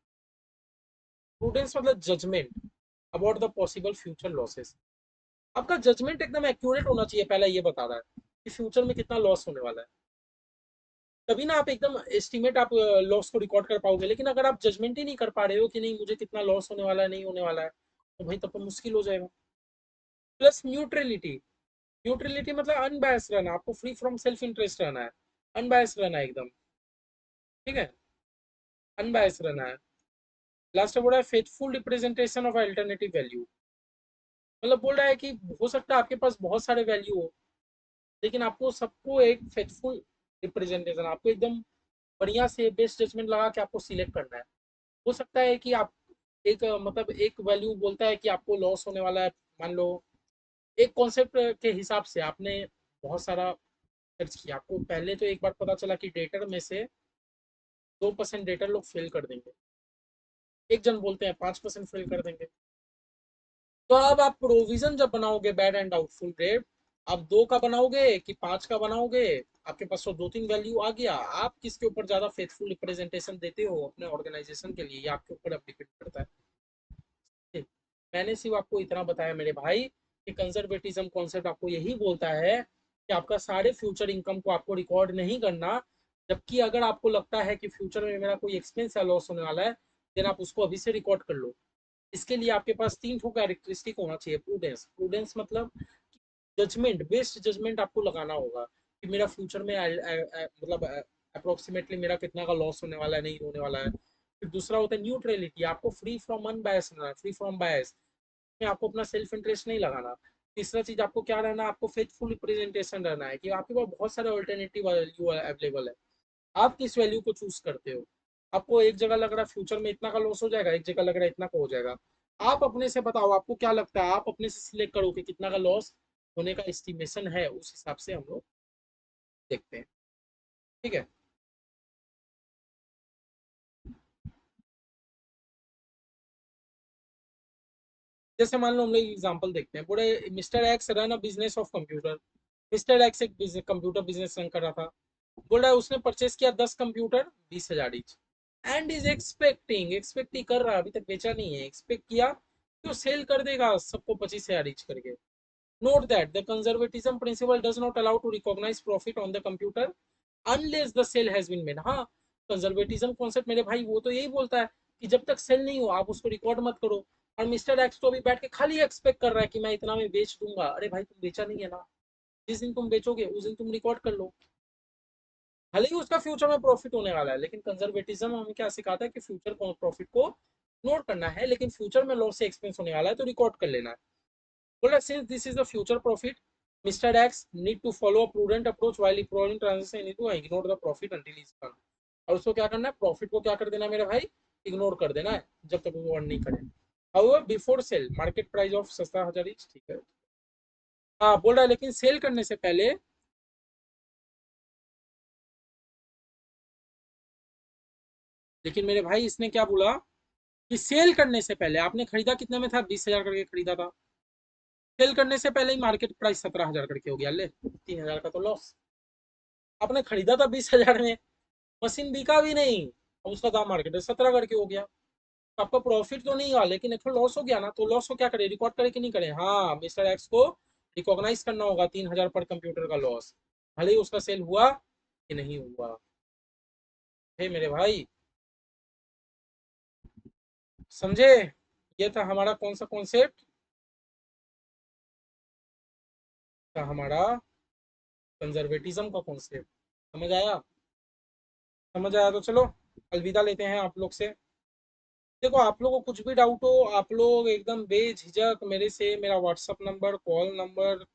प्रूडेंस मतलब judgement about the possible future losses. आपका जजमेंट एकदम एक्यूरेट होना चाहिए, पहला ये बता रहा है कि फ्यूचर में कितना लॉस होने वाला है, तभी ना आप एकदम एस्टिमेट आप लॉस को रिकॉर्ड कर पाओगे। लेकिन अगर आप जजमेंट ही नहीं कर पा रहे हो कि नहीं मुझे कितना लॉस होने वाला है नहीं होने वाला है, तो भाई तब तो मुश्किल हो जाएगा। प्लस न्यूट्रलिटी, न्यूट्रलिटी मतलब अनबायस रहना, आपको फ्री फ्रॉम सेल्फ इंटरेस्ट रहना है, अनबायस रहना है एकदम, ठीक है, अनबायस रहना है। लास्ट में बोला है faithful representation of alternative value, मतलब बोल रहा है कि हो सकता है आपके पास बहुत सारे वैल्यू हो, लेकिन आपको सबको एक फेथफुल रिप्रेजेंटेशन, आपको एकदम बढ़िया से बेस्ट जजमेंट लगा के आपको सिलेक्ट करना है। हो सकता है कि आप एक मतलब एक वैल्यू बोलता है कि आपको लॉस होने वाला है, मान लो एक कॉन्सेप्ट के हिसाब से आपने बहुत सारा सर्च किया, आपको पहले तो एक बार पता चला कि डेटर में से 2% डेटर लोग फेल कर देंगे, एक जन बोलते हैं 5% फेल कर देंगे। तो अब आप प्रोविजन जब बनाओगे बैड एंड डाउटफुल रेट, आप 2 का बनाओगे कि 5 का बनाओगे, आपके पास तो 2-3 वैल्यू आ गया, आप किसके ऊपर ज्यादा फेथफुल रिप्रेजेंटेशन देते हो अपने ऑर्गेनाइजेशन के लिए, ये आपके ऊपर अब डिपेंड करता है। मैंने सिर्फ आपको इतना बताया मेरे भाई कि कंजर्वेटिज्म कॉन्सेप्ट आपको यही बोलता है कि आपका सारे फ्यूचर इनकम को आपको रिकॉर्ड नहीं करना, जबकि अगर आपको लगता है कि फ्यूचर में मेरा कोई एक्सपेंस या लॉस होने वाला है, देन आप उसको अभी से रिकॉर्ड कर लो। इसके लिए आपके पास 3 ठो कैरेक्टरिस्टिक होना चाहिए। प्रूडेंस, प्रूडेंस मतलब जजमेंट, बेस्ट जजमेंट आपको लगाना होगा कि मेरा फ्यूचर में मतलब अप्रोक्सीमेटली मेरा कितना का लॉस होने वाला है नहीं होने वाला है। फिर दूसरा होता है न्यूट्रलिटी, आपको फ्री फ्रॉम अनबायस रहना है, फ्री फ्रॉम बायस में आपको अपना सेल्फ इंटरेस्ट नहीं लगाना। तीसरा चीज आपको क्या रहना है, आपको फेथफुल रिप्रेजेंटेशन रहना है कि आपके पास बहुत सारे ऑल्टरनेटिव वैल्यू अवेलेबल है, आप किस वैल्यू को चूज करते हो। आपको एक जगह लग रहा है फ्यूचर में इतना का लॉस हो जाएगा, एक जगह लग रहा है इतना का हो जाएगा, आप अपने से बताओ आपको क्या लगता है, आप अपने से सिलेक्ट करो कि कितना का लॉस होने का एस्टिमेशन है, उस हिसाब से हम लोग देखते हैं, ठीक है। जैसे मान लो हम लोग एग्जांपल देखते हैं, पूरे mister x run a business of computer, mister x एक कंप्यूटर बिजनेस रन कर रहा था, बोल रहा है उसने परचेस किया 10 computer 20,000 each, and is expecting, expect ही कर रहा है, अभी तक बेचा नहीं है, एक्सपेक्ट किया तो सेल कर देगा सबको 25,000 ईच करके। Note that the conservatism principle does not allow to recognise profit on the computer unless the sale has been made. हाँ, कंजर्वेटिज्म कॉन्सेप्ट मेरे भाई वो तो यही बोलता है कि जब तक सेल नहीं हो आप उसको रिकॉर्ड मत करो। और मिस्टर एक्स तो अभी बैठ के खाली एक्सपेक्ट कर रहा है कि मैं इतना में बेच दूंगा, अरे भाई तुम बेचा नहीं है ना, जिस दिन तुम बेचोगे उस दिन तुम रिकॉर्ड कर लो, भले ही उसका फ्यूचर में प्रॉफिट होने वाला है। लेकिन कंजर्वेटिज्म हमें क्या सिखाता है कि फ्यूचर प्रॉफिट को नोट करना है, लेकिन फ्यूचर में लॉस से एक्सपेंस होने वाला है तो रिकॉर्ड कर लेना है। बोला since this is the future profit, mister X need to follow a prudent approach while recording transaction, need to ignore the profit until is come. और उसको क्या करना है, प्रॉफिट को क्या कर देना है मेरे भाई, इग्नोर कर देना है जब तक वो अर्न नहीं करे। However before sale market price of 17,000 each, ठीक है। हाँ बोल रहा है लेकिन सेल करने से पहले, लेकिन मेरे भाई इसने क्या बोला कि सेल करने से पहले आपने खरीदा कितने में था, 20,000 करके खरीदा था, सेल करने से पहले ही मार्केट प्राइस 17,000 करके हो गया, ले 3,000 का तो लॉस। आपने खरीदा था 20,000 में, मशीन बिका भी नहीं, और उसका दाम मार्केट में 17 करके हो गया। तो आपका प्रॉफिट तो नहीं हुआ, लेकिन एक लॉस हो गया ना, तो लॉस को क्या करें, रिकॉर्ड करें कि नहीं करें? हाँ, मिस्टर एक्स को रिकॉग्नाइज करना होगा 3,000 पर कंप्यूटर का लॉस, भले ही उसका सेल हुआ कि नहीं हुआ। हे मेरे भाई, समझे? ये था हमारा कौन सा कॉन्सेप्ट था, हमारा कंजर्वेटिज्म का कॉन्सेप्ट। समझ आया? समझ आया तो चलो अलविदा लेते हैं आप लोग से। देखो, आप लोगों को कुछ भी डाउट हो, आप लोग एकदम बेझिझक मेरे से मेरा WhatsApp number, call number,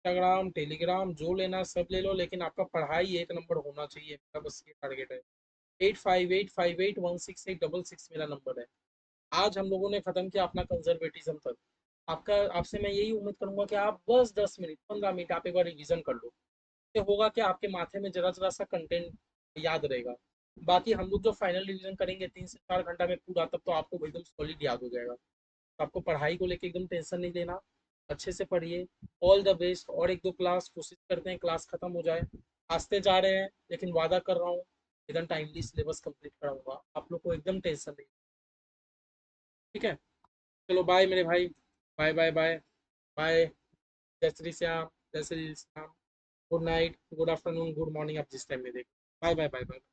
Instagram, Telegram जो लेना सब ले लो, लेकिन आपका पढ़ाई एक नंबर होना चाहिए, मेरा बस ये टारगेट है। 8585816866 मेरा नंबर है। आज हम लोगों ने खत्म किया अपना कंजर्वेटिज्म तक। आपका आपसे मैं यही उम्मीद करूंगा कि आप बस 10 मिनट 15 मिनट आप एक बार रिवीजन कर लो। इससे होगा कि आपके माथे में जरा जरा सा कंटेंट याद रहेगा। बाकी हम लोग जो फाइनल रिवीजन करेंगे 3 से 4 घंटा में पूरा, तब तो आपको एकदम सॉलिड याद हो जाएगा। तो आपको पढ़ाई को लेके एकदम टेंशन नहीं लेना, अच्छे से पढ़िए। All the best. और एक दो क्लास कोशिश करते हैं क्लास खत्म हो जाए, आस्ते जा रहे हैं, लेकिन वादा कर रहा हूँ एकदम टाइमली सिलेबस कंप्लीट कराऊंगा, आप लोग को एकदम टेंशन नहीं। ठीक है, चलो बाय मेरे भाई। Bye bye bye. बाय। जय श्री श्याम। जय Shri Shyam. Good night, good afternoon, good morning, आप जिस टाइम में देख। Bye bye bye bye.